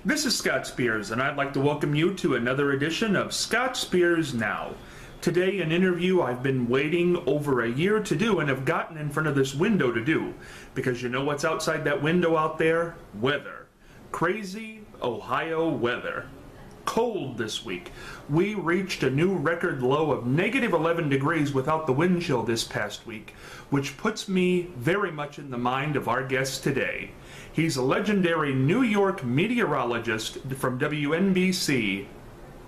This is Scott Spears, and I'd like to welcome you to another edition of Scott Spears Now. Today, an interview I've been waiting over a year to do and have gotten in front of this window to do. Because you know what's outside that window out there? Weather. Crazy Ohio weather. Cold this week. We reached a new record low of negative 11 degrees without the wind chill this past week, which puts me very much in the mind of our guest today. He's a legendary New York meteorologist from WNBC,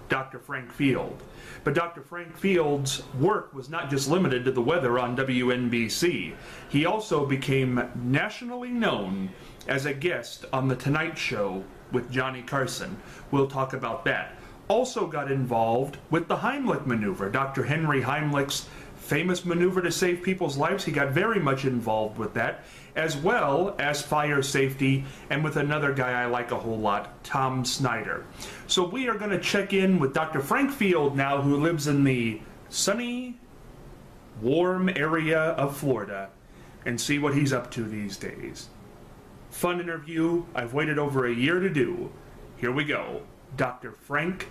Dr. Frank Field. But Dr. Frank Field's work was not just limited to the weather on WNBC. He also became nationally known as a guest on The Tonight Show with Johnny Carson. We'll talk about that. Also got involved with the Heimlich maneuver, Dr. Henry Heimlich's famous maneuver to save people's lives. He got very much involved with that, as well as fire safety, and with another guy I like a whole lot, Tom Snyder. So we are going to check in with Dr. Frank Field now, who lives in the sunny, warm area of Florida, and see what he's up to these days. Fun interview I've waited over a year to do. Here we go. Dr. Frank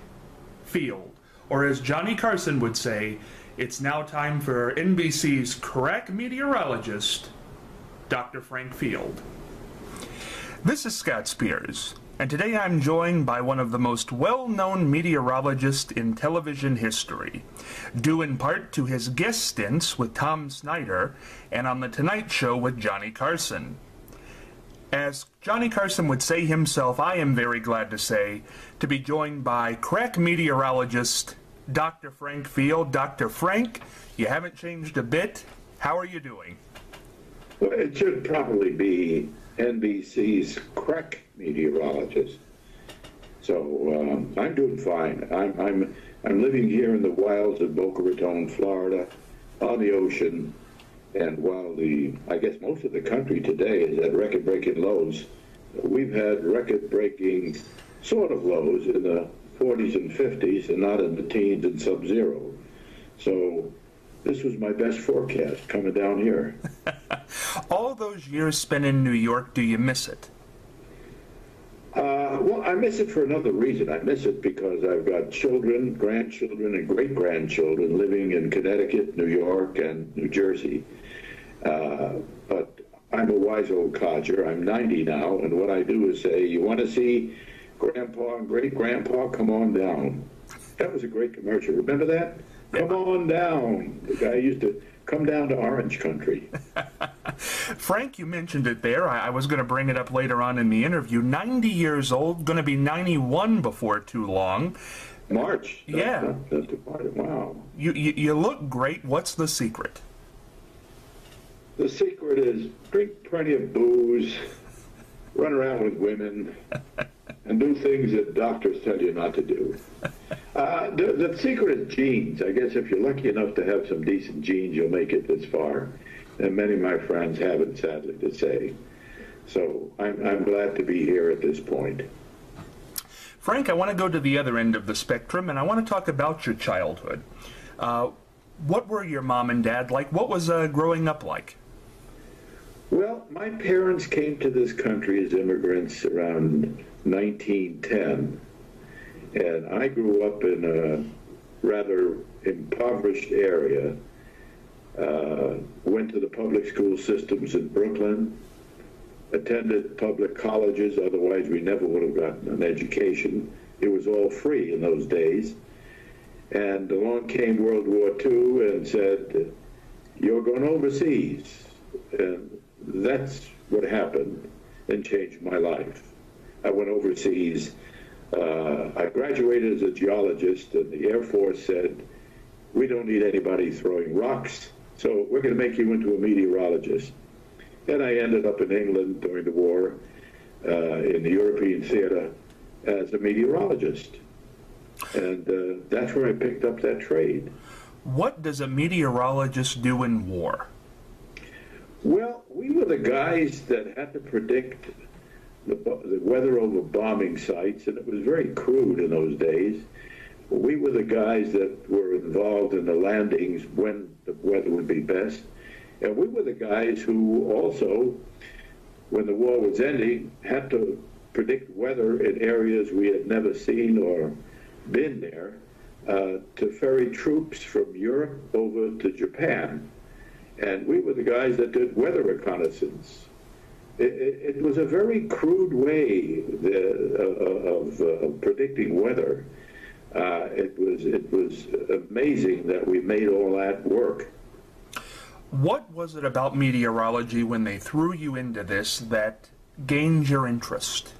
Field, or as Johnny Carson would say, it's now time for NBC's crack meteorologist, Dr. Frank Field. This is Scott Spears, and today I'm joined by one of the most well-known meteorologists in television history, due in part to his guest stints with Tom Snyder and on The Tonight Show with Johnny Carson. As Johnny Carson would say himself, I am very glad to say, to be joined by crack meteorologist Dr. Frank Field. Dr. Frank, you haven't changed a bit. How are you doing? Well, it should probably be NBC's crack meteorologist. So I'm doing fine. I'm living here in the wilds of Boca Raton, Florida, on the ocean. And while I guess most of the country today is at record-breaking lows, we've had record-breaking sort of lows in the 40s and 50s and not in the teens and sub-zero. So this was my best forecast coming down here. All those years spent in New York, do you miss it? Well, I miss it for another reason. I miss it because I've got children, grandchildren, and great-grandchildren living in Connecticut, New York, and New Jersey. But I'm a wise old codger. I'm 90 now, and what I do is say, you want to see Grandpa and great-grandpa, come on down. That was a great commercial. Remember that? Come on down. The guy used to come down to Orange Country. Frank, you mentioned it there. I was going to bring it up later on in the interview. 90 years old, going to be 91 before too long. March. Yeah. Wow. You look great. What's the secret? The secret is drink plenty of booze, run around with women, and do things that doctors tell you not to do. The secret is genes. I guess if you're lucky enough to have some decent genes, you'll make it this far. And many of my friends haven't, sadly to say. So I'm glad to be here at this point. Frank, I want to go to the other end of the spectrum, and I want to talk about your childhood. What were your mom and dad like? What was growing up like? Well, my parents came to this country as immigrants around 1910, and I grew up in a rather impoverished area, went to the public school systems in Brooklyn, attended public colleges, otherwise we never would have gotten an education. It was all free in those days. And along came World War II and said, you're going overseas. And that's what happened and changed my life. I went overseas. I graduated as a geologist, and the Air Force said, we don't need anybody throwing rocks, So we're going to make you into a meteorologist. And I ended up in England during the war, in the European theater, as a meteorologist. And that's where I picked up that trade. What does a meteorologist do in war? Well, we were the guys that had to predict the weather over bombing sites, and it was very crude in those days. We were the guys that were involved in the landings when the weather would be best. And we were the guys who also, when the war was ending, had to predict weather in areas we had never seen or been there, to ferry troops from Europe over to Japan. And we were the guys that did weather reconnaissance. It was a very crude way of predicting weather. It was amazing that we made all that work. What was it about meteorology when they threw you into this that gained your interest?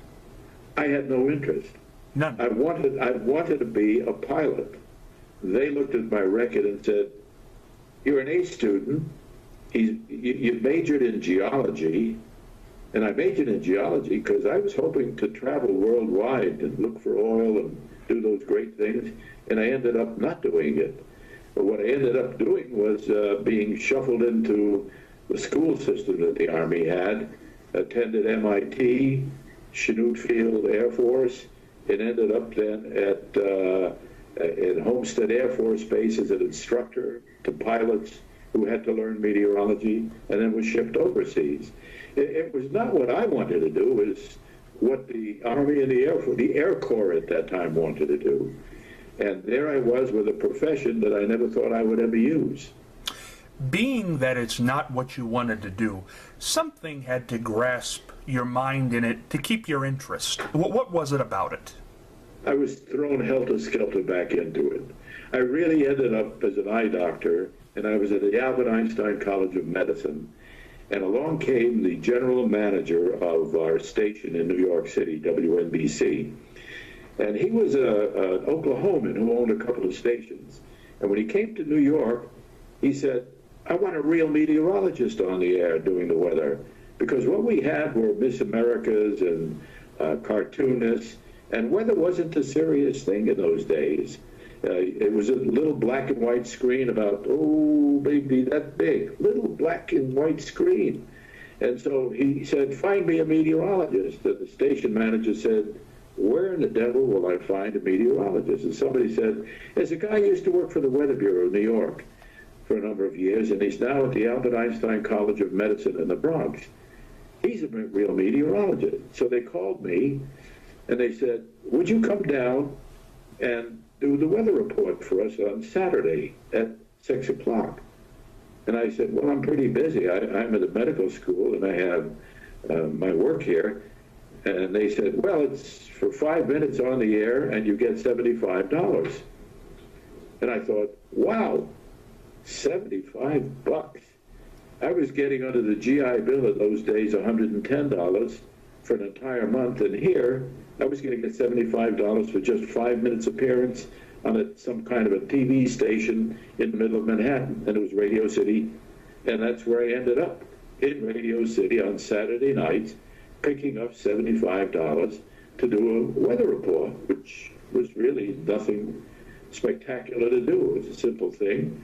I had no interest. None. I wanted to be a pilot. They looked at my record and said, "You're an A student. You majored in geology." And I majored in geology because I was hoping to travel worldwide and look for oil and do those great things. And I ended up not doing it. But what I ended up doing was being shuffled into the school system that the Army had, attended MIT, Chinook Field Air Force, and ended up then at Homestead Air Force Base as an instructor to pilots who had to learn meteorology, and then was shipped overseas. It was not what I wanted to do, it was what the Army and the Air Force, the Air Corps at that time wanted to do. And there I was with a profession that I never thought I would ever use. Being that it's not what you wanted to do, something had to grasp your mind in it to keep your interest. What was it about it? I was thrown helter-skelter back into it. I really ended up as an eye doctor, and I was at the Albert Einstein College of Medicine. And along came the general manager of our station in New York City, WNBC. And he was an Oklahoman who owned a couple of stations. And when he came to New York, he said, "I want a real meteorologist on the air doing the weather." Because what we had were Miss Americas and cartoonists, and weather wasn't a serious thing in those days. It was a little black and white screen about, oh, maybe that big, little black and white screen. And so he said, "Find me a meteorologist." And the station manager said, "Where in the devil will I find a meteorologist?" And somebody said, "There's a guy who used to work for the Weather Bureau of New York for a number of years, and he's now at the Albert Einstein College of Medicine in the Bronx. He's a real meteorologist." So they called me, and they said, "Would you come down and do the weather report for us on Saturday at 6 o'clock? And I said, "Well, I'm pretty busy. I'm at a medical school, and I have my work here." And they said, "Well, it's for 5 minutes on the air, and you get $75. And I thought, wow, $75. I was getting under the GI Bill in those days $110 for an entire month, and here I was going to get $75 for just 5 minutes appearance on some kind of a TV station in the middle of Manhattan, and it was Radio City, and that's where I ended up, in Radio City on Saturday nights, picking up $75 to do a weather report, which was really nothing spectacular to do. It was a simple thing.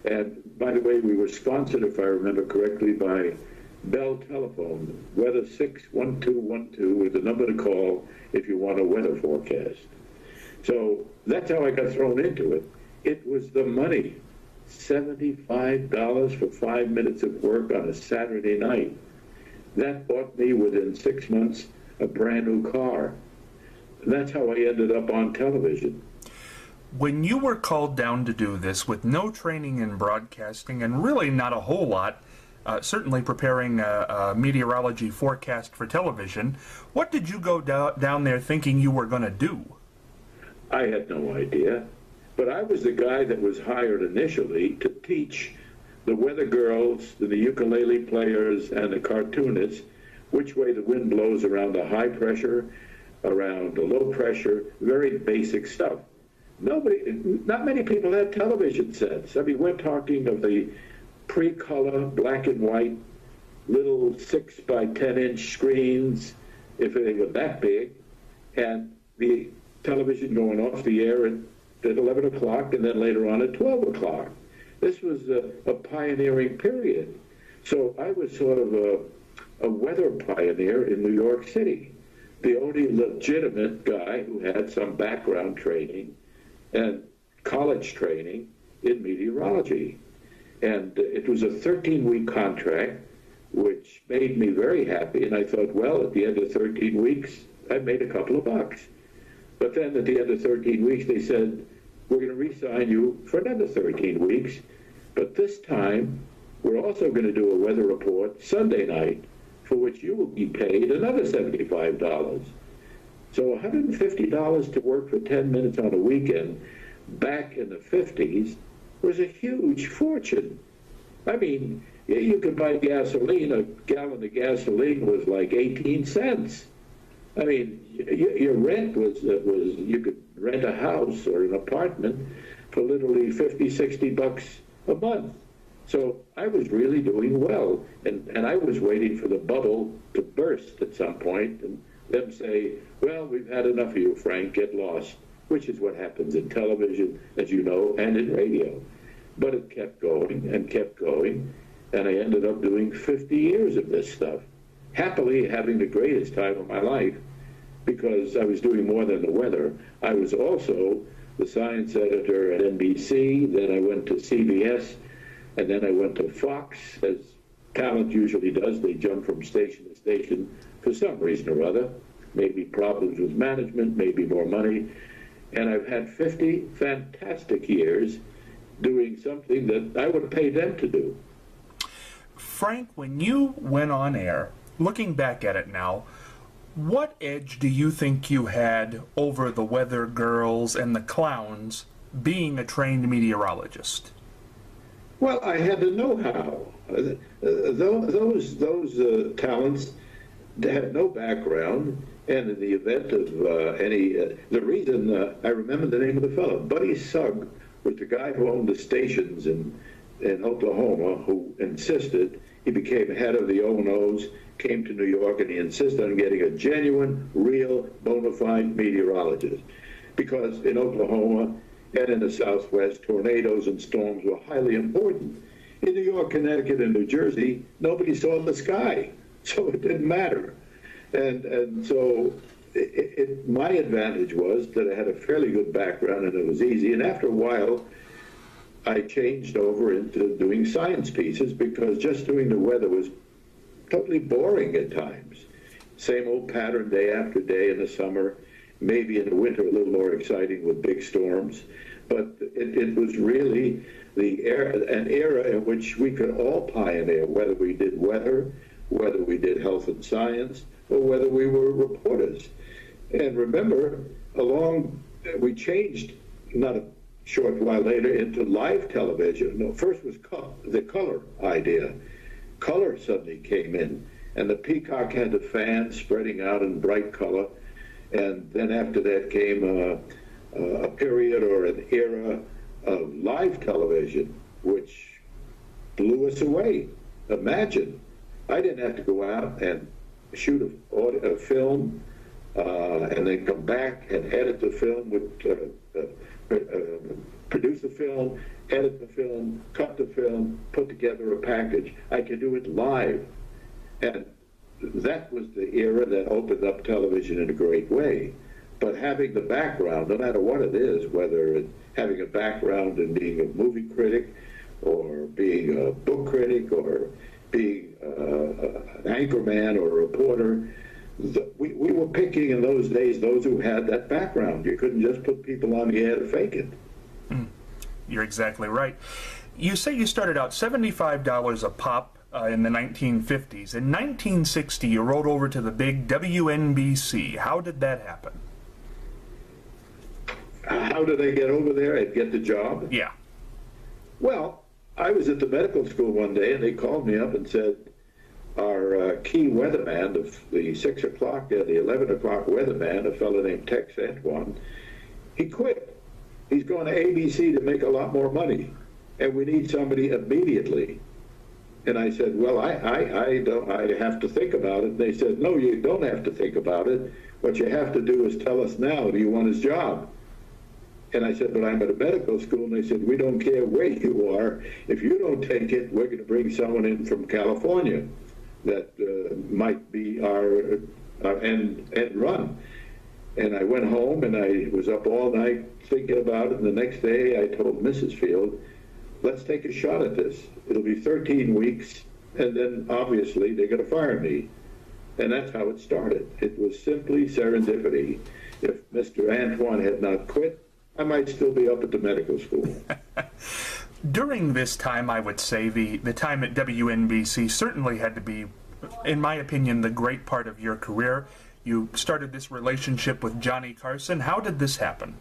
And by the way, we were sponsored, if I remember correctly, by Bell Telephone. Weather 61212 is the number to call if you want a weather forecast. So that's how I got thrown into it. It was the money. $75 for 5 minutes of work on a Saturday night. That bought me within 6 months a brand new car. That's how I ended up on television. When you were called down to do this with no training in broadcasting and really not a whole lot, certainly preparing a meteorology forecast for television, what did you go down there thinking you were going to do? I had no idea, but I was the guy that was hired initially to teach the weather girls, the ukulele players, and the cartoonists which way the wind blows around the high pressure, around the low pressure, very basic stuff. Not many people had television sets. I mean, we're talking of the pre-color, black and white, little 6 by 10-inch screens, if they were that big, and the television going off the air at 11 o'clock and then later on at 12 o'clock. This was a pioneering period. So I was sort of a weather pioneer in New York City, the only legitimate guy who had some background training and college training in meteorology. And it was a 13-week contract, which made me very happy. And I thought, well, at the end of 13 weeks, I made a couple of bucks. But then at the end of 13 weeks, they said, we're going to re-sign you for another 13 weeks. But this time, we're also going to do a weather report Sunday night, for which you will be paid another $75. So $150 to work for 10 minutes on a weekend back in the 50s was a huge fortune. I mean, you could buy gasoline. A gallon of gasoline was like 18 cents. I mean, your rent was you could rent a house or an apartment for literally 50, 60 bucks a month. So I was really doing well, and I was waiting for the bubble to burst at some point and them say, well, we've had enough of you, Frank, get lost, which is what happens in television, as you know, and in radio. But it kept going and kept going, and I ended up doing 50 years of this stuff, happily having the greatest time of my life, because I was doing more than the weather. I was also the science editor at NBC, then I went to CBS, and then I went to Fox, as talent usually does. They jump from station to station for some reason or other, maybe problems with management, maybe more money. And I've had 50 fantastic years doing something that I would pay them to do. Frank, when you went on air, looking back at it now, what edge do you think you had over the weather girls and the clowns being a trained meteorologist? Well, I had the know-how. Those talents had no background, and in the event of the reason I remember the name of the fellow, Buddy Sugg, was the guy who owned the stations in Oklahoma, who insisted. He became head of the O&Os, came to New York, and he insisted on getting a genuine, real, bona fide meteorologist, because in Oklahoma and in the Southwest, tornadoes and storms were highly important. In New York, Connecticut, and New Jersey, nobody saw the sky, so it didn't matter. And so my advantage was that I had a fairly good background and it was easy. And after a while, I changed over into doing science pieces because just doing the weather was totally boring at times. Same old pattern day after day in the summer, maybe in the winter a little more exciting with big storms. But it was really an era in which we could all pioneer, whether we did weather, whether we did health and science, or whether we were reporters. And remember, we changed not a short while later into live television. No, first was the color idea. Color suddenly came in, and the Peacock had the fans spreading out in bright color. And then after that came a period or an era of live television, which blew us away. Imagine, I didn't have to go out and shoot a film and then come back and edit the film, produce the film, edit the film, cut the film, put together a package. I could do it live. And that was the era that opened up television in a great way. But having the background, no matter what it is, whether it's having a background in being a movie critic or being a book critic or being an anchorman or a reporter, we were picking in those days those who had that background. You couldn't just put people on the air to fake it. You're exactly right. You say you started out $75 a pop in the 1950s. In 1960, you rode over to the big WNBC. How did that happen? How did I get over there and get the job? Yeah. Well, I was at the medical school one day, and they called me up and said, our key weatherman, the 6 o'clock and the 11 o'clock weatherman, a fellow named Tex Antoine, he quit. He's going to ABC to make a lot more money, and we need somebody immediately. And I said, well, I have to think about it. And they said, no, you don't have to think about it. What you have to do is tell us now, do you want his job? And I said, but I'm at a medical school. And they said, we don't care where you are. If you don't take it, we're going to bring someone in from California that might be our end run. And I went home and I was up all night thinking about it. And the next day I told Mrs. Field, let's take a shot at this. It'll be 13 weeks, and then obviously they're going to fire me. And that's how it started. It was simply serendipity. If Mr. Antoine had not quit, I might still be up at the medical school. During this time, I would say the time at WNBC certainly had to be, in my opinion, the great part of your career. You started this relationship with Johnny Carson. How did this happen?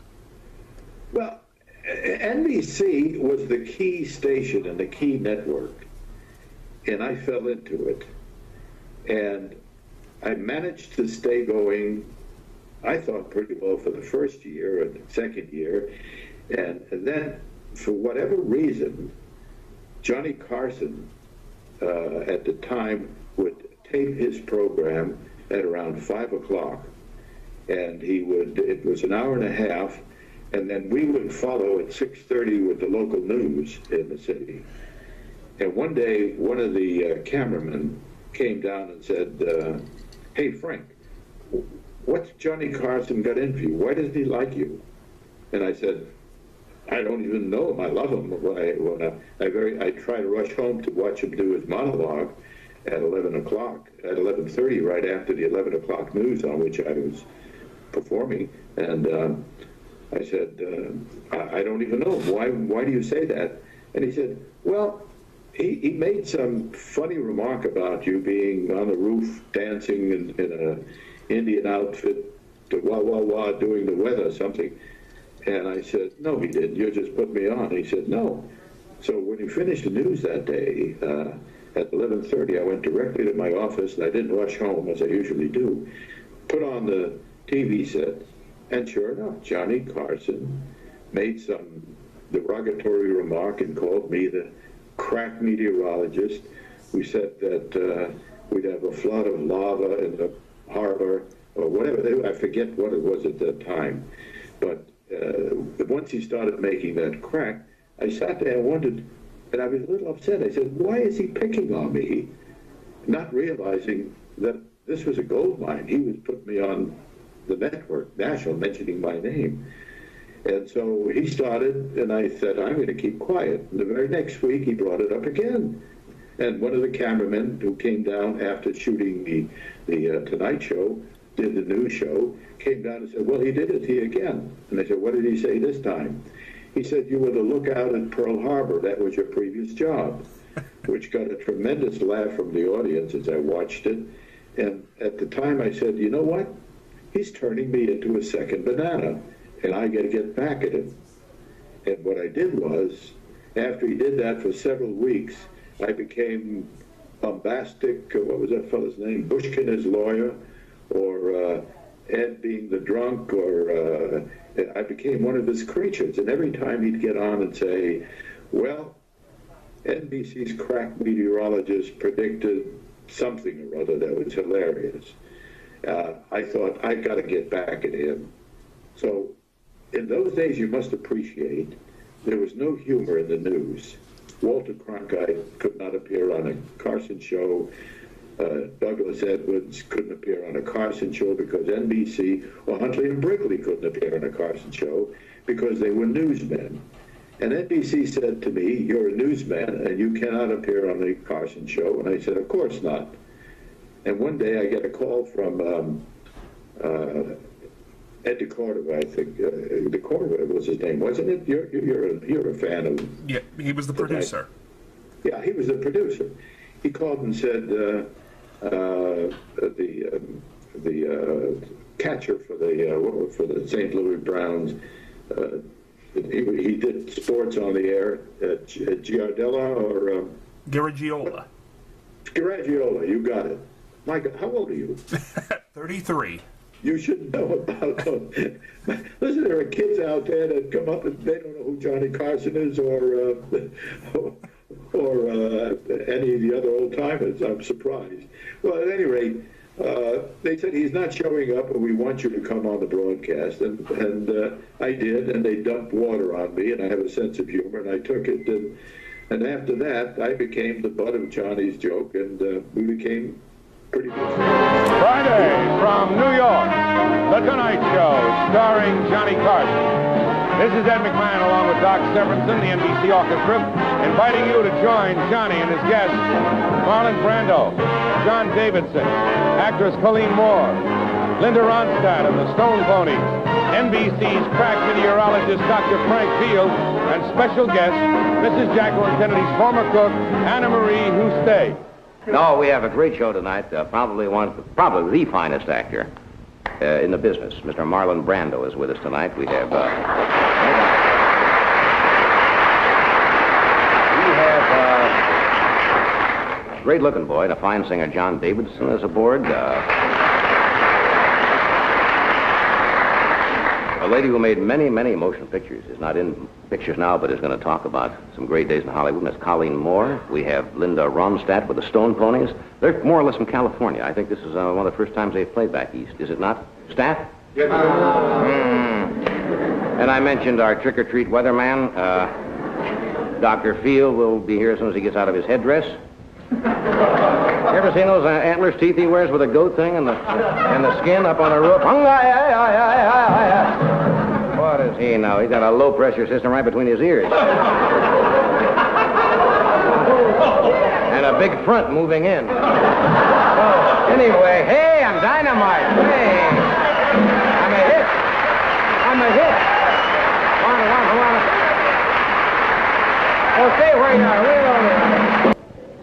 Well, NBC was the key station and the key network, and I fell into it. And I managed to stay going, I thought, pretty well for the first year and second year. And then, for whatever reason, Johnny Carson, at the time, would tape his program at around 5 o'clock. And it was an hour and a half, and then we would follow at 6:30 with the local news in the city. And one day, one of the cameramen came down and said, hey, Frank, what's Johnny Carson got in for you? Why doesn't he like you? And I said, I don't even know him. I love him. I try to rush home to watch him do his monologue at 11 o'clock, at 11:30, right after the 11 o'clock news on which I was performing. And I said, I don't even know. Why do you say that? And he said, well, he made some funny remark about you being on the roof dancing in an Indian outfit, to wah, wah, wah, doing the weather or something. And I said, no, he didn't. You just put me on. He said, no. So when he finished the news that day, at 11:30, I went directly to my office, and I didn't rush home as I usually do, put on the TV set, and sure enough, Johnny Carson made some derogatory remark and called me the crack meteorologist. We said that we'd have a flood of lava in the harbor, or whatever. I forget what it was at that time. But once he started making that crack, I sat there and wondered, and I was a little upset. I said, why is he picking on me? Not realizing that this was a gold mine. He was putting me on the network, national, mentioning my name. And so he started, and I said, I'm going to keep quiet. And the very next week, he brought it up again. And one of the cameramen who came down after shooting the Tonight Show, did the news show, came down and said, well, he did it to you again. And I said, what did he say this time? He said, you were the lookout at Pearl Harbor. That was your previous job, which got a tremendous laugh from the audience as I watched it. And at the time, I said, you know what? He's turning me into a second banana, and I got to get back at him. And what I did was, after he did that for several weeks, I became bombastic. What was that fellow's name? Bushkin, his lawyer, or Ed being the drunk, or I became one of his creatures. And every time he'd get on and say, well, NBC's crack meteorologist predicted something or other that was hilarious. I thought, I got to get back at him. So in those days, you must appreciate, there was no humor in the news. Walter Cronkite could not appear on a Carson show. Douglas Edwards couldn't appear on a Carson show because NBC, or Huntley and Brinkley couldn't appear on a Carson show because they were newsmen. And NBC said to me, you're a newsman and you cannot appear on the Carson show. And I said, of course not. And one day I get a call from Ed DeCordova, I think. DeCordova was his name, wasn't it? You're a fan of... Yeah, he was the producer. Yeah, he was the producer. He called and said the catcher for the St. Louis Browns, he did sports on the air at Giardella or... Garagiola. Garagiola, you got it. Mike, how old are you? 33. You should know about those. Listen, there are kids out there that come up and they don't know who Johnny Carson is or or any of the other old timers. I'm surprised. Well, at any rate, they said he's not showing up, and we want you to come on the broadcast. And I did, and they dumped water on me, and I have a sense of humor, and I took it. And after that, I became the butt of Johnny's joke, and we became pretty good friends. Friday from New York, The Tonight Show, starring Johnny Carson. This is Ed McMahon along with Doc Severinsen, the NBC Orchestra, inviting you to join Johnny and his guests, Marlon Brando, John Davidson, actress Colleen Moore, Linda Ronstadt of the Stone Ponies, NBC's crack meteorologist Dr. Frank Field, and special guest, Mrs. Jacqueline Kennedy's former cook, Anna Marie Hustet. No, we have a great show tonight. Probably the finest actor in the business. Mr. Marlon Brando is with us tonight. We have a great-looking boy and a fine singer, John Davidson, is aboard. A lady who made many, many motion pictures, is not in pictures now, but is going to talk about some great days in Hollywood. That's Colleen Moore. We have Linda Ronstadt with the Stone Ponies. They're more or less from California. I think this is one of the first times they've played back east. Is it not? Staff? Yes. And I mentioned our trick-or-treat weatherman. Dr. Field will be here as soon as he gets out of his headdress. You ever seen those antlers teeth he wears with a goat thing and the skin up on the roof? What is he now? He's got a low-pressure system right between his ears. And a big front moving in. Anyway, hey, I'm dynamite. Hey, I'm a hit. Come on. Oh, stay where you are. Wait over there.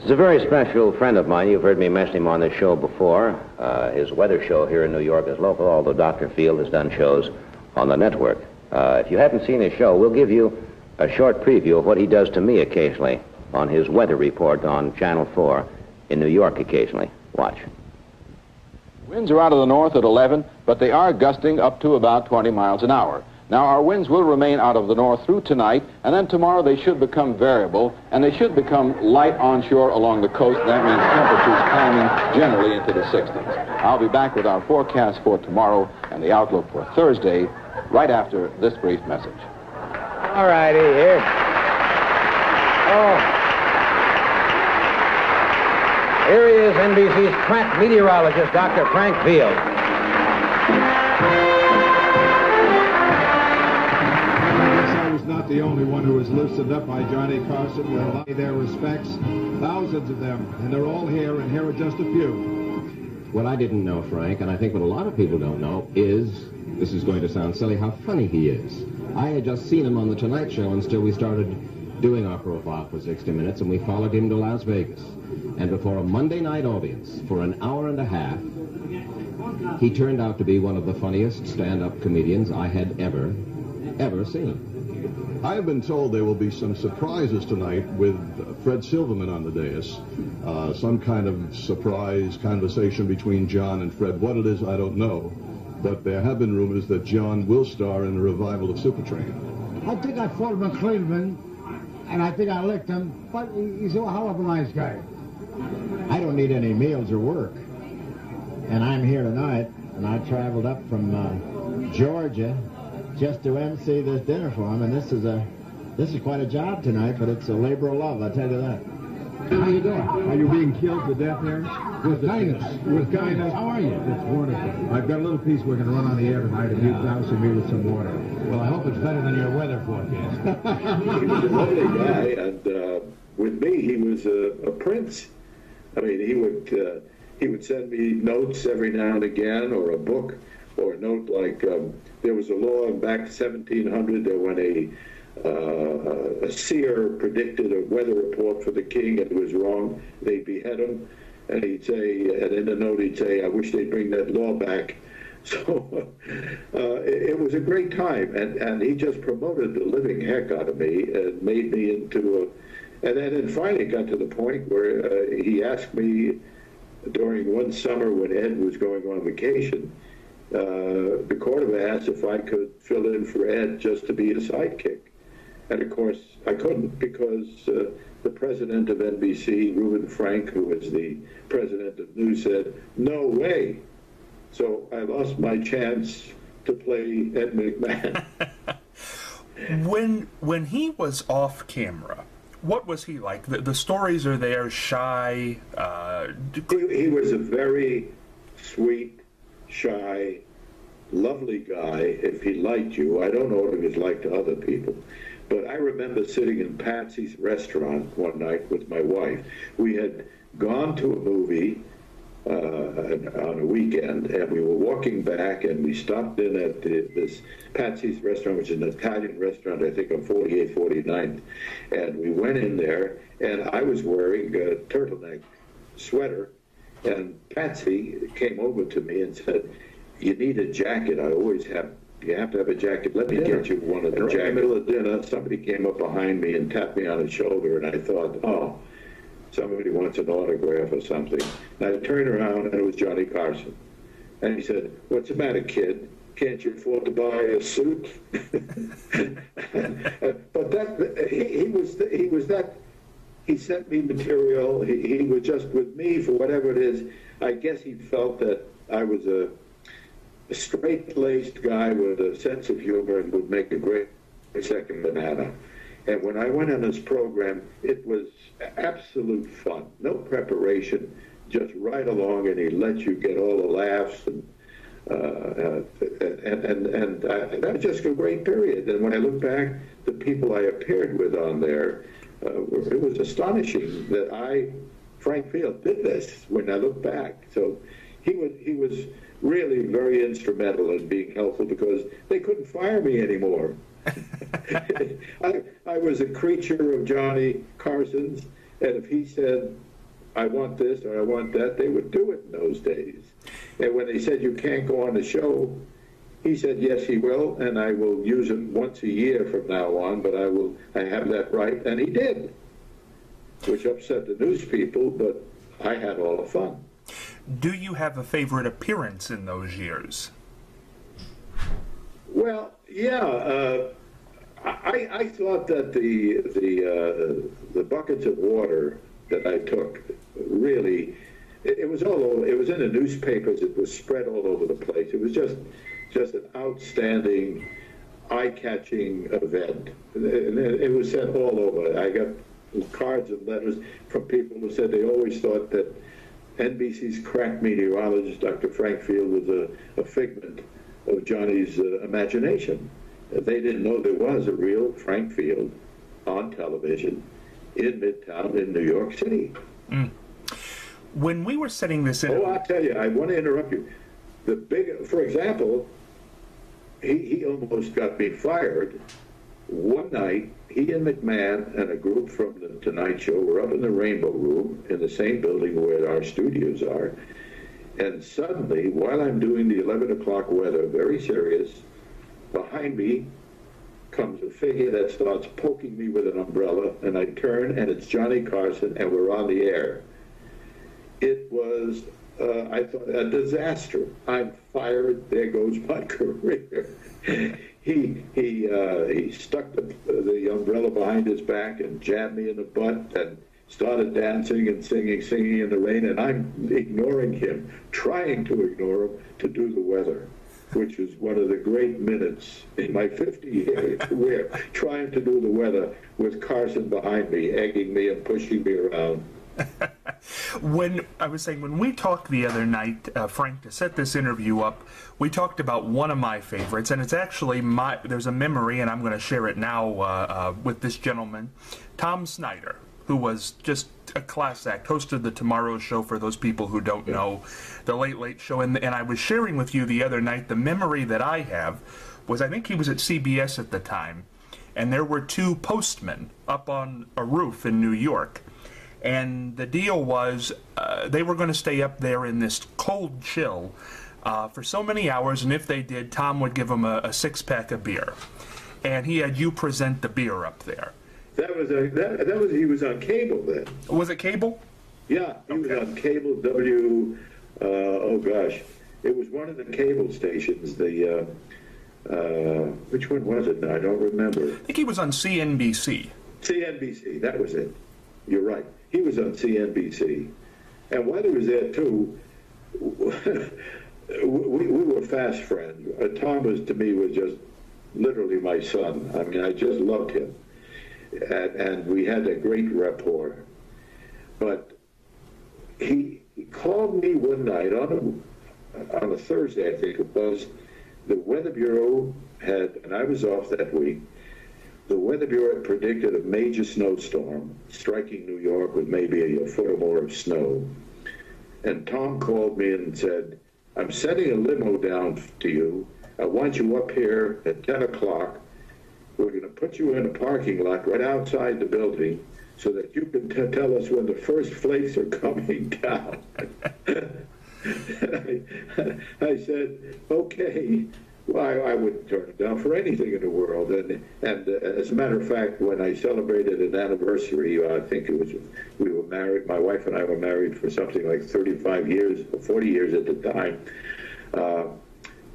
He's a very special friend of mine. You've heard me mention him on this show before. His weather show here in New York is local, although Dr. Field has done shows on the network. If you haven't seen his show, we'll give you a short preview of what he does to me occasionally on his weather report on Channel 4 in New York occasionally. Watch. Winds are out of the north at 11, but they are gusting up to about 20 miles an hour. Now, our winds will remain out of the north through tonight, and then tomorrow they should become variable, and they should become light onshore along the coast. That means temperatures climbing generally into the 60s. I'll be back with our forecast for tomorrow and the outlook for Thursday right after this brief message. All righty, here. Oh. Here he is, NBC's crack meteorologist, Dr. Frank Field. Not the only one who was loosened up by Johnny Carson. We'll pay their respects, thousands of them, and they're all here, and here are just a few. What I didn't know, Frank, and I think what a lot of people don't know, is, this is going to sound silly, how funny he is. I had just seen him on The Tonight Show until we started doing our profile for 60 Minutes, and we followed him to Las Vegas. And before a Monday night audience, for an hour and a half, he turned out to be one of the funniest stand-up comedians I had ever seen. I have been told there will be some surprises tonight with Fred Silverman on the dais. Some kind of surprise conversation between John and Fred. What it is, I don't know. But there have been rumors that John will star in a revival of Supertrain. I think I fought him in Cleveland, and I think I licked him, but he's a hell of a nice guy. I don't need any meals or work. And I'm here tonight, and I traveled up from Georgia just to MC this dinner for him, and this is quite a job tonight, but it's a labor of love, I tell you that. How you doing? Are you being killed to death here? With kindness. With kindness? How are you? It's wonderful. I've got a little piece we're going to run on the air tonight, and you're dousing me with some water. Well, I hope it's better than your weather forecast. He was a lovely guy, and with me, he was a prince. I mean, he would send me notes every now and again, or a book, or a note like there was a law back 1700 that when a seer predicted a weather report for the king and it was wrong, they'd behead him. And he'd say, and in the note he'd say, I wish they'd bring that law back. So it was a great time, and he just promoted the living heck out of me and made me into and then it finally got to the point where he asked me during one summer when Ed was going on vacation, the Cordova asked if I could fill in for Ed just to be a sidekick. And of course, I couldn't because the president of NBC, Reuben Frank, who was the president of News, said, "No way." So I lost my chance to play Ed McMahon. When he was off camera, what was he like? The stories are there, shy. He was a very sweet, shy, lovely guy if he liked you. I don't know what he was like to other people. But I remember sitting in Patsy's restaurant one night with my wife. We had gone to a movie on a weekend, and we were walking back, and we stopped in at this Patsy's restaurant, which is an Italian restaurant, I think, on 48th, 49th. And we went in there, and I was wearing a turtleneck sweater, and Patsy came over to me and said, "You need a jacket. You have to have a jacket. Let me get you one of the jackets." In the middle of dinner, somebody came up behind me and tapped me on the shoulder, and I thought, oh, somebody wants an autograph or something. And I turned around, and it was Johnny Carson. And he said, "What's the matter, kid? Can't you afford to buy a suit?" But he sent me material. He was just with me for whatever it is. I guess he felt that I was a straight-laced guy with a sense of humor and would make a great second banana. And when I went on this program, it was absolute fun. No preparation, just right along, and he let you get all the laughs, and that was just a great period. And when I look back, the people I appeared with on there, it was astonishing that Frank Field, did this when I look back. So he was really very instrumental in being helpful because they couldn't fire me anymore. I was a creature of Johnny Carson's, and if he said, "I want this" or "I want that," they would do it in those days. And when they said, "You can't go on the show," he said, "Yes, he will, and I will use him once a year from now on, but I have that right," and he did, which upset the news people, but I had all the fun. Do you have a favorite appearance in those years? Well, yeah, I thought that the buckets of water that I took really, it was all over. It was in the newspapers. It was spread all over the place. It was just an outstanding, eye-catching event. And it was sent all over. I got cards and letters from people who said they always thought that NBC's crack meteorologist, Dr. Frank Field, was a figment of Johnny's imagination. They didn't know there was a real Frank Field on television in Midtown in New York City. Mm. When we were setting this in... Oh, I'll tell you, I want to interrupt you. For example, he almost got me fired. One night, he and McMahon and a group from the Tonight Show were up in the Rainbow Room in the same building where our studios are. And suddenly, while I'm doing the 11 o'clock weather, very serious, behind me comes a figure that starts poking me with an umbrella, and I turn, and it's Johnny Carson, and we're on the air. It was, I thought, a disaster. I'm fired. There goes my career. He stuck the umbrella behind his back and jabbed me in the butt and started dancing and singing in the rain, and I'm ignoring him, trying to ignore him to do the weather, which was one of the great minutes in my 50-year career, trying to do the weather with Carson behind me, egging me and pushing me around. When we talked the other night, Frank, to set this interview up, we talked about one of my favorites, and it's actually there's a memory, and I'm going to share it now with this gentleman, Tom Snyder, who was just a class act, hosted the Tomorrow Show, for those people who don't know, the Late Late Show, and I was sharing with you the other night, the memory that I have was, I think he was at CBS at the time, and there were two postmen up on a roof in New York. And the deal was they were going to stay up there in this cold chill for so many hours, and if they did, Tom would give them a six-pack of beer. And he had you present the beer up there. He was on cable then. Was it cable? Yeah, he was on cable, it was one of the cable stations, which one was it? I don't remember. I think he was on CNBC. CNBC, that was it. you're right. He was on CNBC. And while he was there, too, we were fast friends. Tom was, to me, was just literally my son. I mean, I just loved him. And we had a great rapport. But he called me one night on a Thursday, I think it was. The Weather Bureau had, and I was off that week, the Weather Bureau had predicted a major snowstorm striking New York with maybe a foot or more of snow. And Tom called me and said, I'm sending a limo down to you. I want you up here at 10 o'clock. We're going to put you in a parking lot right outside the building so that you can tell us when the first flakes are coming down. I said, okay. Well, I wouldn't turn it down for anything in the world. And as a matter of fact, when I celebrated an anniversary, I think it was, we were married, my wife and I were married for something like 35 years, 40 years at the time.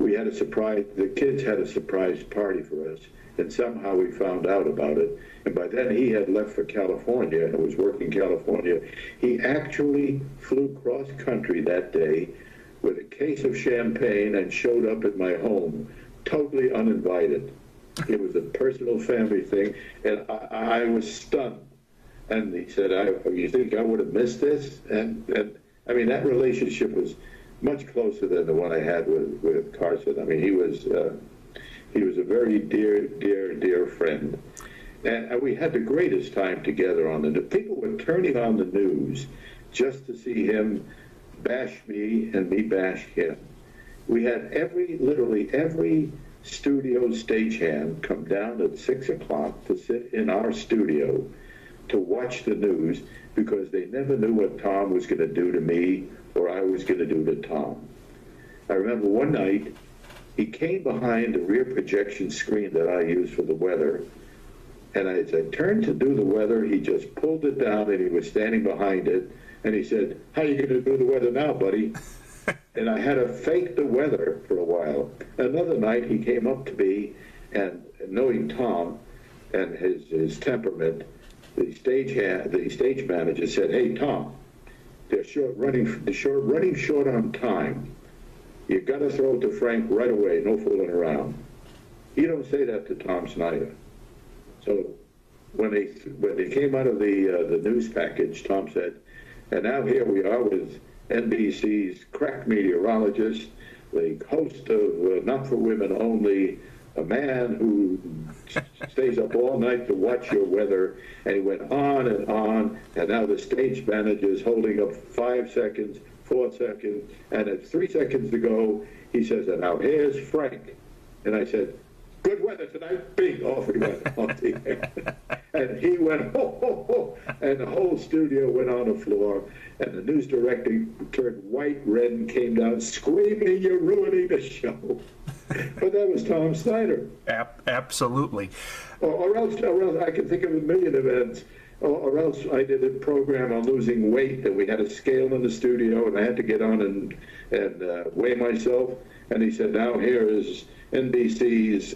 We had a surprise, the kids had a surprise party for us, and somehow we found out about it. And by then he had left for California and was working in California. He actually flew cross country that day with a case of champagne and showed up at my home, totally uninvited. It was a personal family thing, and I was stunned. And he said, you think I would have missed this? And I mean, that relationship was much closer than the one I had with Carson. I mean, he was a very dear friend. And we had the greatest time together on the people were turning on the news just to see him bash me and me bash him. We had literally every studio stagehand come down at 6 o'clock to sit in our studio to watch the news because they never knew what Tom was going to do to me or I was going to do to Tom. I remember one night he came behind the rear projection screen that I use for the weather, and as I turned to do the weather, he just pulled it down and he was standing behind it. And he said, how are you going to do the weather now, buddy? And I had to fake the weather for a while. Another night, he came up to me, and knowing Tom and his temperament, the stage manager said, hey, Tom, they're running short on time. You've got to throw it to Frank right away, no fooling around. You don't say that to Tom Snyder. So when they came out of the news package, Tom said, and now here we are with NBC's crack meteorologist, the host of Not for Women Only, a man who stays up all night to watch your weather. And he went on, and now the stage manager is holding up 5 seconds, 4 seconds, and at 3 seconds to go, he says, and now here's Frank. And I said, good weather tonight. Bing, off he went off the air. And he went, ho, ho, ho. And the whole studio went on the floor. And the news director turned white, red, and came down screaming, you're ruining the show. But that was Tom Snyder. Absolutely. Or else I can think of a million events. Or else I did a program on losing weight, and we had a scale in the studio, and I had to get on and weigh myself. And he said, now here is NBC's,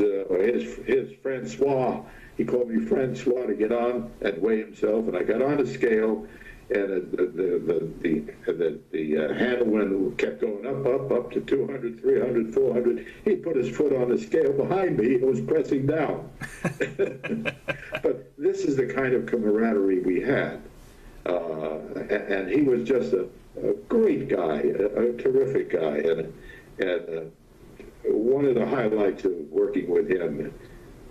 here's Francois. He called me Francois to get on and weigh himself, and I got on the scale, and the handle kept going up to 200, 300, 400. He put his foot on the scale behind me and was pressing down. But this is the kind of camaraderie we had. And he was just a great guy, a terrific guy. And one of the highlights of working with him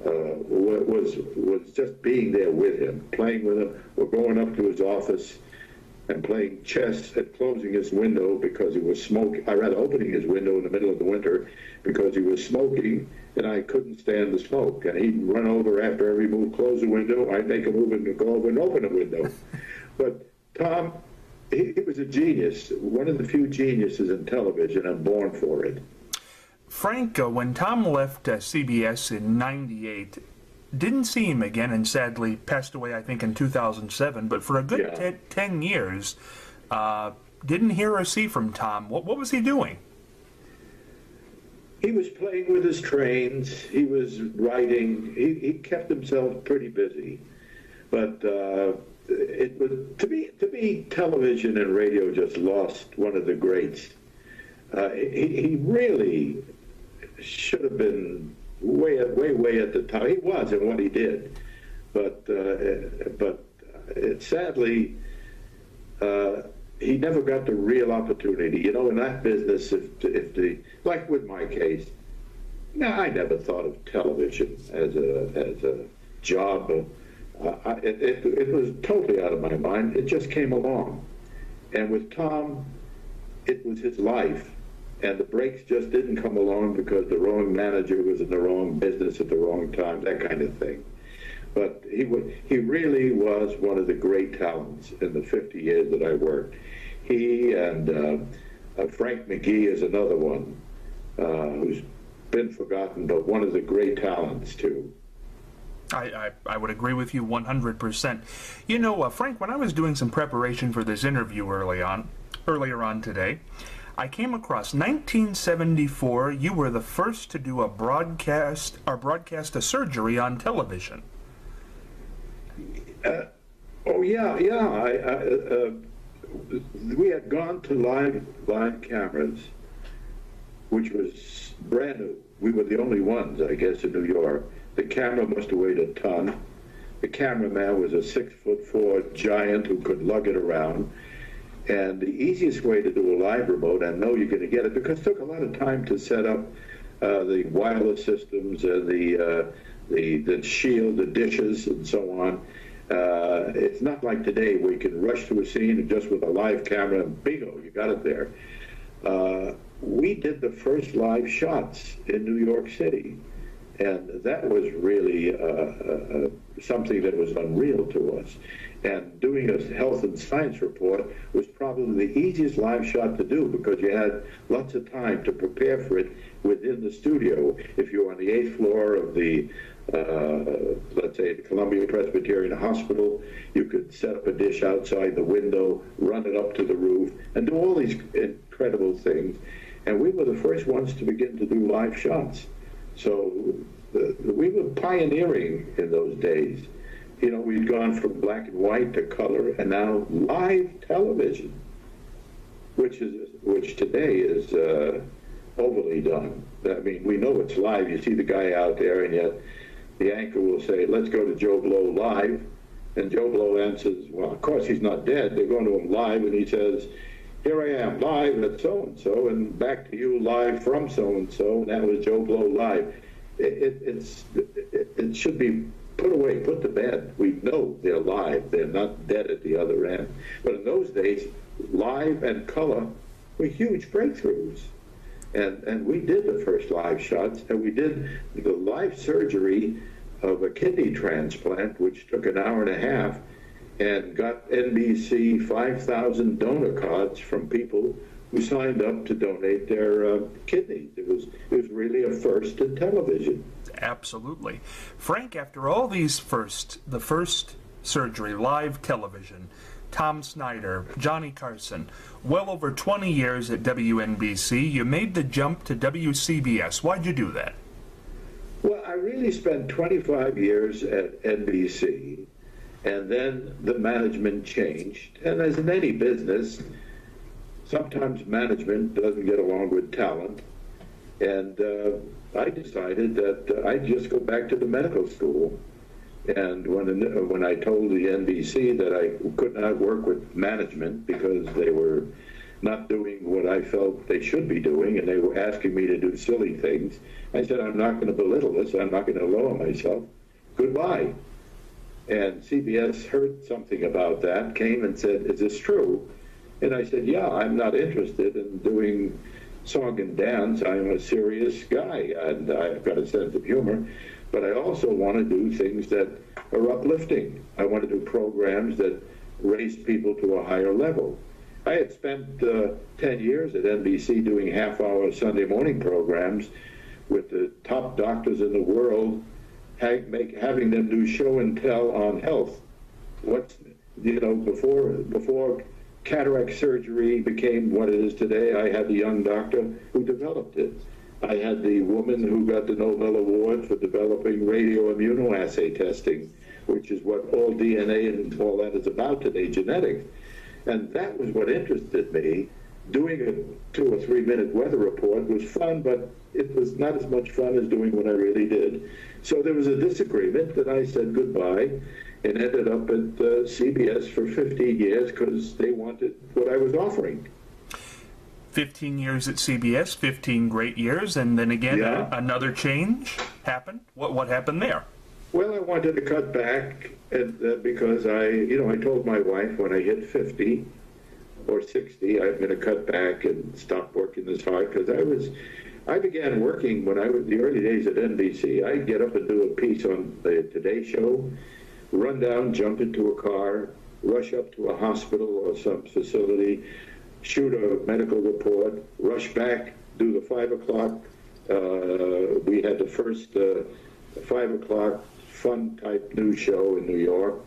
was just being there with him, playing with him, or going up to his office and playing chess and closing his window because he was smoking. Opening his window in the middle of the winter because he was smoking, and I couldn't stand the smoke. And he'd run over after every move, close the window. I'd make a move and go over and open the window. But Tom, he was a genius, one of the few geniuses in television, and born for it. Frank, when Tom left CBS in '98, didn't see him again, and sadly passed away, I think, in 2007. But for a good 10 years, didn't hear or see from Tom. What was he doing? He was playing with his trains. He was writing. He kept himself pretty busy. But it was to me, television and radio just lost one of the greats. He really should have been way at the top. He was in what he did, but sadly, he never got the real opportunity. You know, in that business, like with my case, no, I never thought of television as a job. It was totally out of my mind. It just came along, and with Tom, it was his life. And the breaks just didn't come along because the wrong manager was in the wrong business at the wrong time, that kind of thing. But he really was one of the great talents in the 50 years that I worked. He and Frank McGee is another one who's been forgotten, but one of the great talents too. I would agree with you 100%. You know, Frank, when I was doing some preparation for this interview earlier on today, I came across 1974. You were the first to do a broadcast a surgery on television. Oh yeah. We had gone to live cameras, which was brand new. We were the only ones, I guess, in New York. The camera must have weighed a ton. The cameraman was a 6'4" giant who could lug it around. And the easiest way to do a live remote and know you're going to get it, because it took a lot of time to set up the wireless systems and the shield, the dishes, and so on. It's not like today where you can rush to a scene and just with a live camera and bingo, you got it there. We did the first live shots in New York City, and that was really something that was unreal to us. And doing a health and science report was probably the easiest live shot to do because you had lots of time to prepare for it within the studio. If you were on the 8th floor of the, let's say, the Columbia Presbyterian Hospital, you could set up a dish outside the window, run it up to the roof, and do all these incredible things. And we were the first ones to begin to do live shots. So we were pioneering in those days. You know, we'd gone from black and white to color, and now live television, which today is overly done. I mean, we know it's live. You see the guy out there, and yet the anchor will say, "Let's go to Joe Blow live," and Joe Blow answers, "Well, of course he's not dead. They're going to him live," and he says, "Here I am live at so and so, and back to you live from so and so," and that was Joe Blow live. It should be put away, put to bed. We know they're live. They're not dead at the other end. But in those days, live and color were huge breakthroughs. And we did the first live shots, and we did the live surgery of a kidney transplant, which took an hour and a half, and got NBC 5,000 donor cards from people who signed up to donate their kidneys. It was really a first in television. Absolutely. Frank, after all these the first surgery, live television, Tom Snyder, Johnny Carson, well over 20 years at WNBC, you made the jump to WCBS. Why'd you do that? Well, I really spent 25 years at NBC, and then the management changed. And as in any business, sometimes management doesn't get along with talent. And I decided that I'd just go back to the medical school. And when I told the NBC that I could not work with management because they were not doing what I felt they should be doing, and they were asking me to do silly things, I said, "I'm not going to belittle this. I'm not going to lower myself. Goodbye." And CBS heard something about that, came and said, "Is this true?" And I said, "Yeah, I'm not interested in doing song and dance. I'm a serious guy, and I've got a sense of humor, but I also want to do things that are uplifting. I want to do programs that raise people to a higher level." I had spent 10 years at NBC doing half-hour Sunday morning programs with the top doctors in the world, having them do show and tell on health. Before cataract surgery became what it is today, I had the young doctor who developed it. I had the woman who got the Nobel Award for developing radioimmunoassay testing which is what all DNA and all that is about today, genetics. And that was what interested me. Doing a 2 or 3 minute weather report was fun, but it was not as much fun as doing what I really did. So there was a disagreement, and I said goodbye and ended up at CBS for 15 years because they wanted what I was offering. 15 years at CBS, 15 great years, and then again another change happened. What happened there? Well, I wanted to cut back, and because I told my wife when I hit 50 or 60, I'm going to cut back and stop working this hard, because I began working when I was the early days at NBC. I'd get up and do a piece on the Today Show, run down, jump into a car, rush up to a hospital or some facility, shoot a medical report, rush back, do the 5 o'clock. We had the first 5 o'clock fun type news show in New York,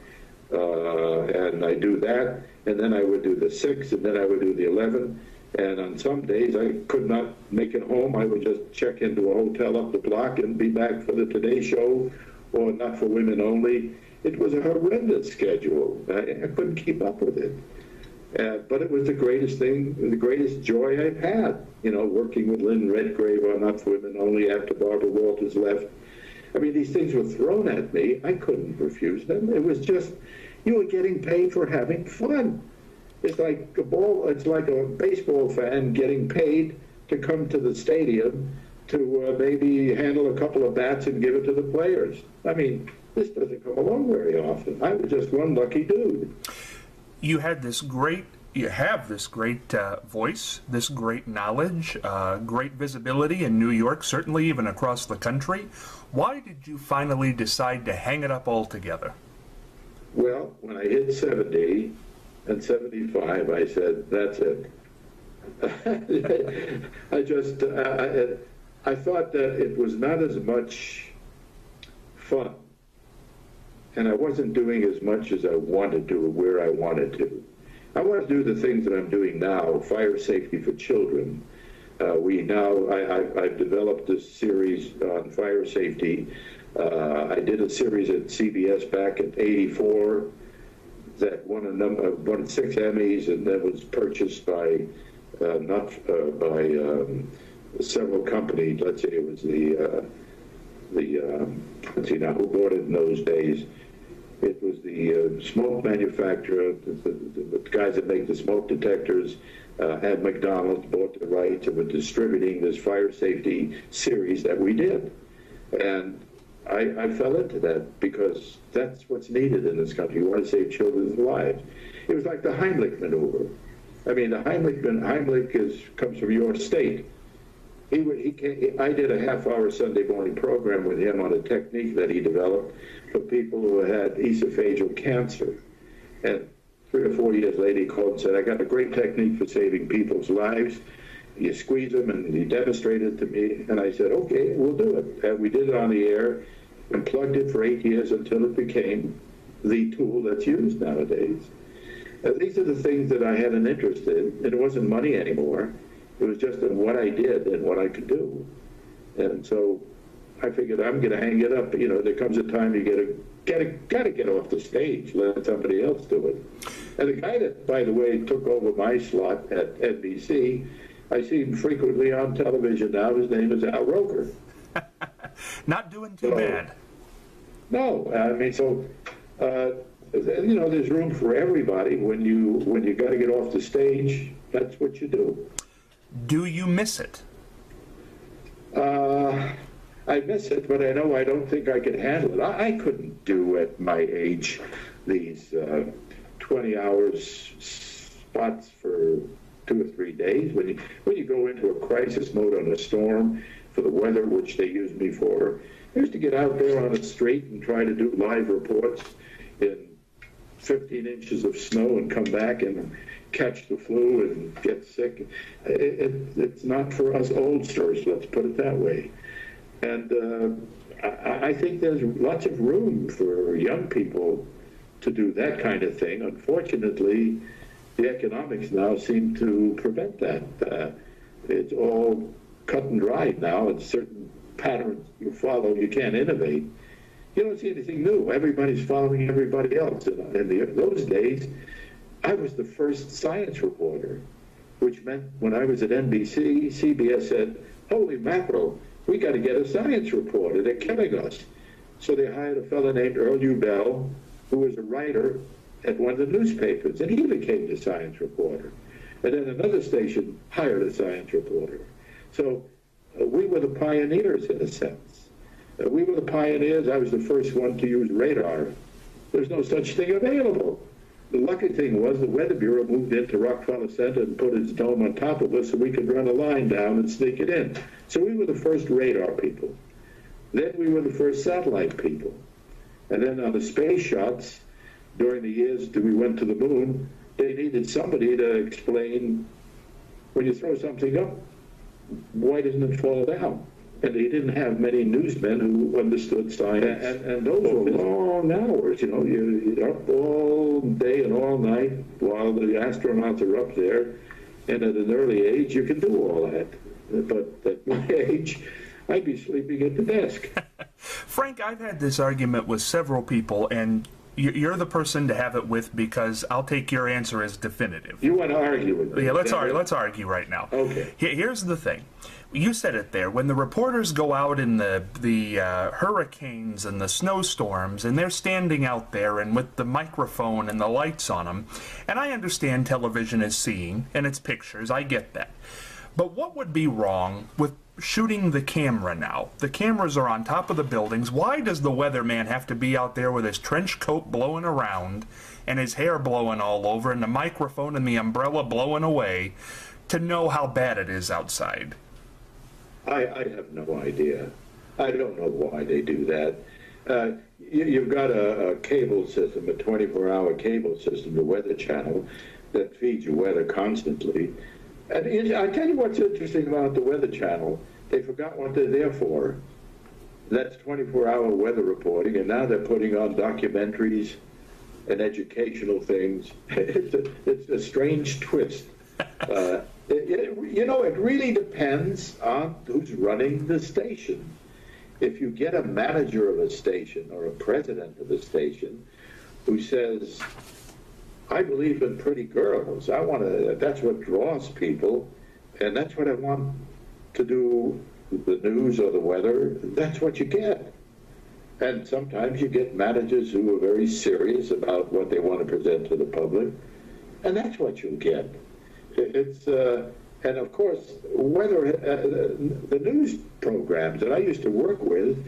and I do that, and then I would do the 6, and then I would do the 11, and on some days I could not make it home. I would just check into a hotel up the block and be back for the Today Show or Not for Women Only. It was a horrendous schedule. I couldn't keep up with it. But it was the greatest thing, the greatest joy I've had, working with Lynn Redgrave on Not for Women Only after Barbara Walters left. I mean, these things were thrown at me. I couldn't refuse them. It was just, you were getting paid for having fun. It's like a baseball fan getting paid to come to the stadium to maybe handle a couple of bats and give it to the players. I mean, this doesn't come along very often. I was just one lucky dude. You have this great voice, this great knowledge, great visibility in New York, certainly even across the country. Why did you finally decide to hang it up altogether? Well, when I hit 70 and 75, I said, that's it. I thought that it was not as much fun, and I wasn't doing as much as I wanted to or where I wanted to. I want to do the things that I'm doing now, fire safety for children. I've developed this series on fire safety. I did a series at CBS back in '84 that won 6 Emmys, and that was purchased by several companies. Let's say it was let's see now who bought it in those days. It was the smoke manufacturer, the guys that make the smoke detectors, had McDonald's bought the rights and were distributing this fire safety series that we did. And I fell into that because that's what's needed in this country. You want to save children's lives. It was like the Heimlich maneuver. I mean, the Heimlich comes from your state. I did a half-hour Sunday morning program with him on a technique that he developed for people who had esophageal cancer. And 3 or 4 years later, he called and said, I got a great technique for saving people's lives. You squeeze them, and he demonstrated it to me. And I said, okay, we'll do it. And we did it on the air and plugged it for 8 years until it became the tool that's used nowadays. These are the things that I had an interest in. It wasn't money anymore. It was just in what I did and what I could do. And so I figured I'm going to hang it up. There comes a time you gotta get off the stage, let somebody else do it. And the guy that, by the way, took over my slot at NBC, I see him frequently on television now. His name is Al Roker. Not doing too bad. No, I mean, there's room for everybody. When you got to get off the stage, that's what you do. Do you miss it? I miss it, but I don't think I could handle it. I couldn't do at my age these 20 hours spots for 2 or 3 days. When you go into a crisis mode on a storm for the weather, which they used me for, I used to get out there on the street and try to do live reports in 15 inches of snow and come back and catch the flu and get sick. It's not for us oldsters, let's put it that way. And I think there's lots of room for young people to do that kind of thing. Unfortunately, the economics now seem to prevent that. It's all cut and dried now, and certain patterns you follow, you can't innovate. You don't see anything new. Everybody's following everybody else. In those days, I was the first science reporter, which meant when I was at NBC, CBS said, holy mackerel, we got to get a science reporter. They're killing us. So they hired a fellow named Earl U. Bell, who was a writer at one of the newspapers, and he became the science reporter. And then another station hired a science reporter. So we were the pioneers in a sense. We were the pioneers. I was the first one to use radar. There's no such thing available. The lucky thing was the Weather Bureau moved into Rockefeller Center and put its dome on top of us so we could run a line down and sneak it in. So we were the first radar people. Then we were the first satellite people. And then on the space shots, during the years that we went to the moon, they needed somebody to explain, when you throw something up, why doesn't it fall down? And they didn't have many newsmen who understood science. And those were long hours, you're up all day and all night while the astronauts are up there. And at an early age, you can do all that. But at my age, I'd be sleeping at the desk. Frank, I've had this argument with several people, and you're the person to have it with because I'll take your answer as definitive. You want to argue with me? Yeah, let's argue right now. Okay. Here's the thing. You said it there. When the reporters go out in the hurricanes and the snowstorms, and they're standing out there and with the microphone and the lights on them, and I understand television is seeing, and it's pictures, I get that. But what would be wrong with shooting the camera now? The cameras are on top of the buildings. Why does the weatherman have to be out there with his trench coat blowing around and his hair blowing all over and the microphone and the umbrella blowing away to know how bad it is outside? I have no idea. I don't know why they do that. You've got a cable system, a 24-hour cable system, the Weather Channel, that feeds you weather constantly. And I tell you what's interesting about the Weather Channel. They forgot what they're there for. That's 24-hour weather reporting, and now they're putting on documentaries and educational things. It's a strange twist. It really depends on who's running the station. If you get a manager of a station or a president of a station who says, I believe in pretty girls. That's what draws people, and that's what I want to do, the news or the weather. That's what you get. And sometimes you get managers who are very serious about what they want to present to the public, and that's what you'll get. And of course, the news programs that I used to work with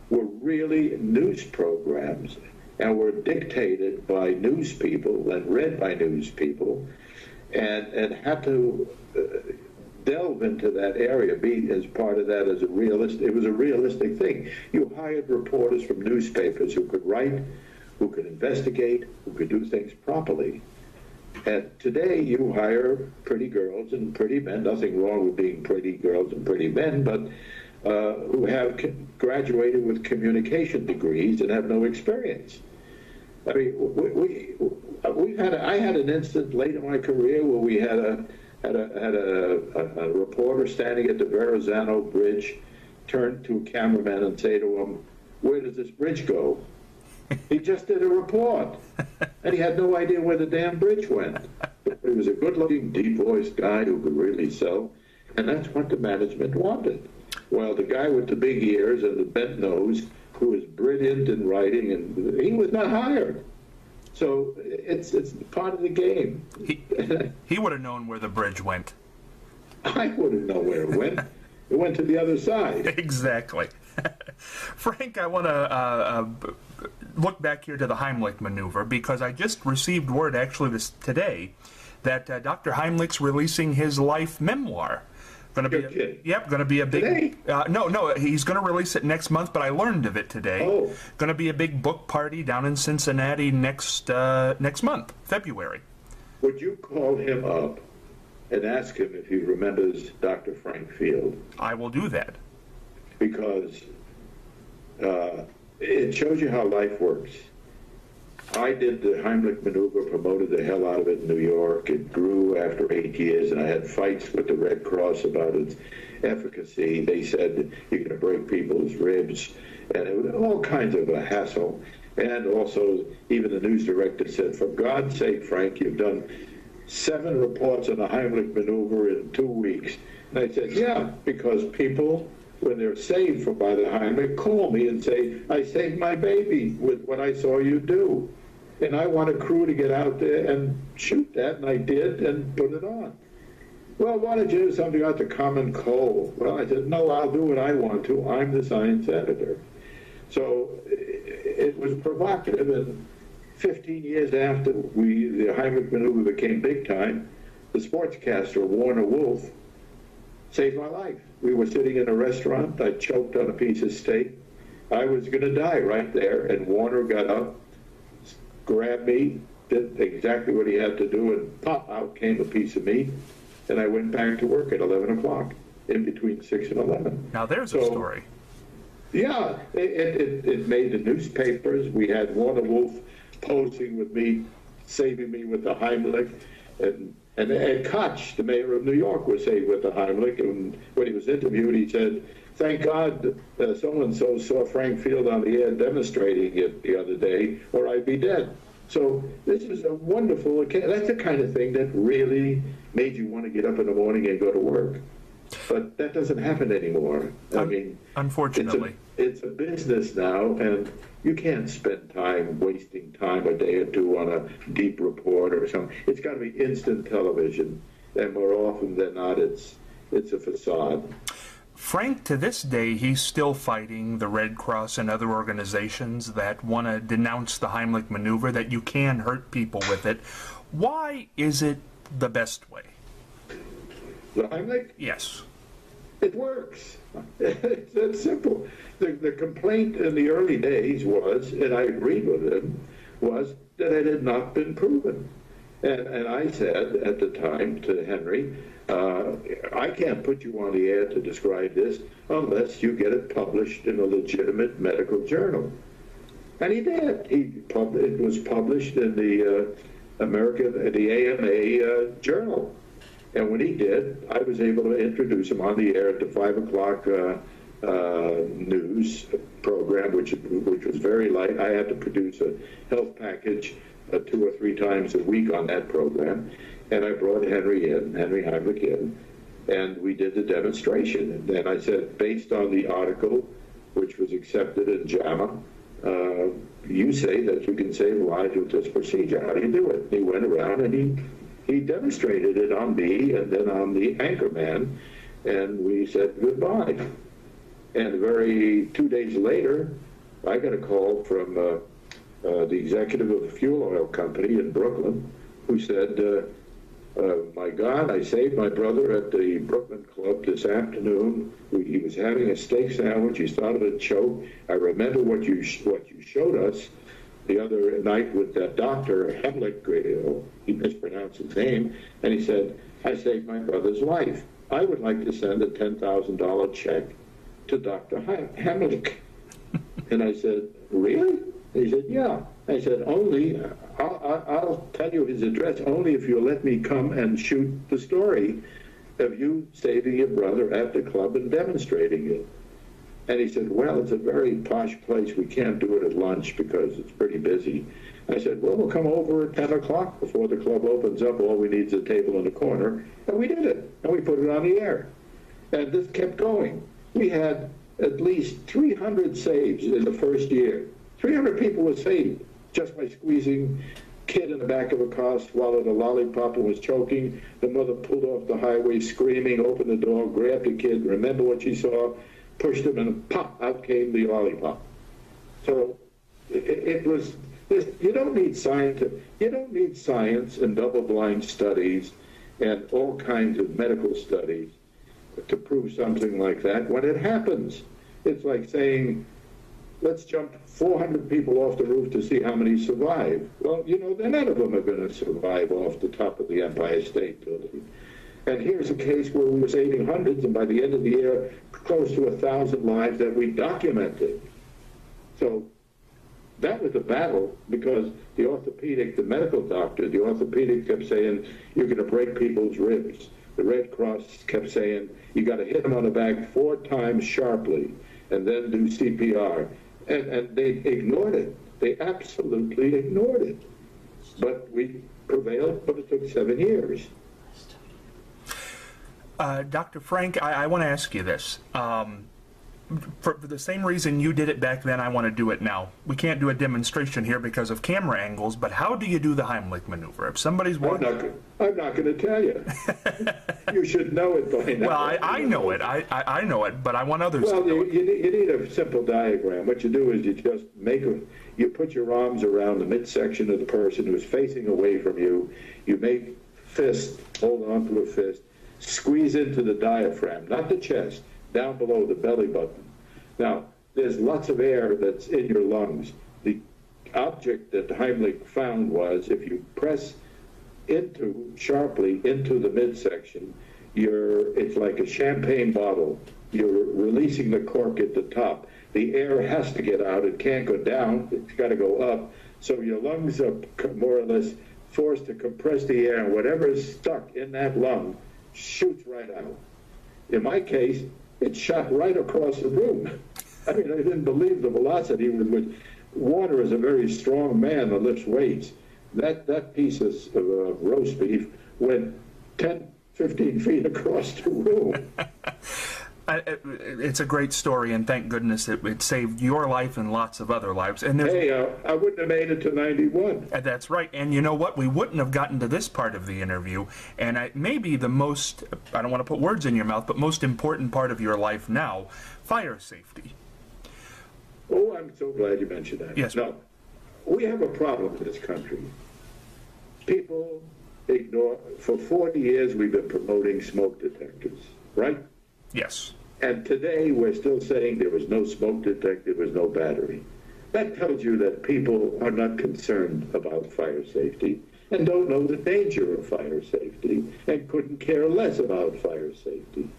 were really news programs, and were dictated by news people and read by news people, and had to delve into that area, be as part of that as it was a realistic thing. You hired reporters from newspapers who could write, who could investigate, who could do things properly. And today you hire pretty girls and pretty men, nothing wrong with being pretty girls and pretty men, but who have graduated with communication degrees and have no experience. I mean, I had an incident late in my career where we had a reporter standing at the Verrazano Bridge turn to a cameraman and say to him, "Where does this bridge go?" He just did a report, and he had no idea where the damn bridge went. But he was a good-looking, deep-voiced guy who could really sell, and that's what the management wanted. Well, the guy with the big ears and the bent nose, who was brilliant in writing, and he was not hired. So it's part of the game. He would have known where the bridge went. I wouldn't know where it went. It went to the other side. Exactly. Frank, I want to look back here to the Heimlich maneuver, because I just received word actually today that Dr. Heimlich's releasing his life memoir. Going to be a big. No, he's going to release it next month. But I learned of it today. Oh. Going to be a big book party down in Cincinnati next month, February. Would you call him up and ask him if he remembers Dr. Frank Field? I will do that. Because it shows you how life works. I did the Heimlich maneuver, promoted the hell out of it in New York. It grew after 8 years, and I had fights with the Red Cross about its efficacy. They said you're going to break people's ribs, and it was all kinds of a hassle. And also, even the news director said, for God's sake, Frank, you've done 7 reports on the Heimlich maneuver in 2 weeks. And I said, yeah, because people, when they're saved by the Heimlich, call me and say, I saved my baby with what I saw you do. And I want a crew to get out there and shoot that, and I did, and put it on. Well, why don't you do something about the common cold? Well, I said, no, I'll do what I want to. I'm the science editor. So it was provocative, and 15 years after the Heimlich maneuver became big time, the sportscaster Warner Wolf saved my life. We were sitting in a restaurant. I choked on a piece of steak. I was going to die right there, and Warner got up, grabbed me, did exactly what he had to do, and pop, out came a piece of meat, and I went back to work at 11 o'clock, in between 6 and 11. Now there's a story. Yeah, it made the newspapers. We had Warner Wolf posing with me, saving me with the Heimlich, and Ed Koch, the mayor of New York, was saved with the Heimlich, and when he was interviewed, he said, thank God so-and-so saw Frank Field on the air demonstrating it the other day, or I'd be dead. So this is a wonderful occasion. That's the kind of thing that really made you want to get up in the morning and go to work. But that doesn't happen anymore. I mean, unfortunately, it's a business now, and you can't spend time wasting time a day or two on a deep report or something. It's got to be instant television, and more often than not, it's a facade. Frank, to this day, he's still fighting the Red Cross and other organizations that want to denounce the Heimlich maneuver, that you can hurt people with it. Why is it the best way? The Heimlich? Yes. It works. It's that simple. The complaint in the early days was, and I agreed with him, was that it had not been proven. And I said at the time to Henry, I can't put you on the air to describe this unless you get it published in a legitimate medical journal. And he did. It was published in the AMA journal. And when he did, I was able to introduce him on the air at the 5 o'clock news program, which was very light. I had to produce a health package 2 or 3 times a week on that program. And I brought Henry Heimlich in, and we did the demonstration. And then I said, based on the article, which was accepted in JAMA, you say that you can save lives with this procedure. How do you do it? And he went around and he demonstrated it on me and then on the anchorman, and we said goodbye. And 2 days later, I got a call from the executive of a fuel oil company in Brooklyn, who said, my God, I saved my brother at the Brooklyn Club this afternoon. He was having a steak sandwich. He started to choke. I remember what you showed us the other night with that Dr. Heimlich, he mispronounced his name, and he said, I saved my brother's life. I would like to send a $10,000 check to Dr. Heimlich. And I said, really? He said, yeah. I said, I'll tell you his address only if you'll let me come and shoot the story of you saving your brother at the club and demonstrating it. And he said, well, it's a very posh place. We can't do it at lunch because it's pretty busy. I said, well, we'll come over at 10 o'clock before the club opens up. All we need is a table in the corner. And we did it. And we put it on the air. And this kept going. We had at least 300 saves in the first year. 300 people were saved just by squeezing kid in the back of a car, swallowed a lollipop and was choking. The mother pulled off the highway screaming, opened the door, grabbed the kid, remember what she saw, pushed him, and pop, out came the lollipop. So it was, you don't need science and double-blind studies and all kinds of medical studies to prove something like that when it happens. It's like saying, let's jump 400 people off the roof to see how many survive. Well, none of them are going to survive off the top of the Empire State Building. And here's a case where we were saving hundreds, and by the end of the year, close to 1,000 lives that we documented. So That was a battle because the medical doctor, the orthopedic kept saying, you're going to break people's ribs. The Red Cross kept saying, you got to hit them on the back 4 times sharply and then do CPR. And they ignored it. They absolutely ignored it. But we prevailed, but it took 7 years. Dr. Frank, I want to ask you this. For the same reason you did it back then, I want to do it now. We can't do a demonstration here because of camera angles, but how do you do the Heimlich maneuver? If somebody's watching... I'm not going to tell you. You should know it by now. Well, I know it. I know it, but I want others to know it. You need a simple diagram. What you do is you just you put your arms around the midsection of the person who's facing away from you. You make fist, hold on to a fist, squeeze into the diaphragm, not the chest, down below the belly button. Now, there's lots of air that's in your lungs. The object that Heimlich found was if you press sharply into the midsection, it's like a champagne bottle. You're releasing the cork at the top. The air has to get out. It can't go down. It's got to go up. So your lungs are more or less forced to compress the air, and whatever is stuck in that lung shoots right out. In my case, it shot right across the room. I mean, I didn't believe the velocity with which water is a very strong man that lifts weights. That piece of roast beef went 10, 15 feet across the room. It's a great story, and thank goodness it saved your life and lots of other lives. And hey, I wouldn't have made it to 91. That's right. And you know what? We wouldn't have gotten to this part of the interview, and maybe the most, I don't want to put words in your mouth, but most important part of your life now, fire safety. Oh, I'm so glad you mentioned that. Yes. No, we have a problem in this country. People ignore, for 40 years we've been promoting smoke detectors, right? Yes. And today we're still saying there was no smoke detector, there was no battery. That tells you that people are not concerned about fire safety and don't know the danger of fire safety and couldn't care less about fire safety.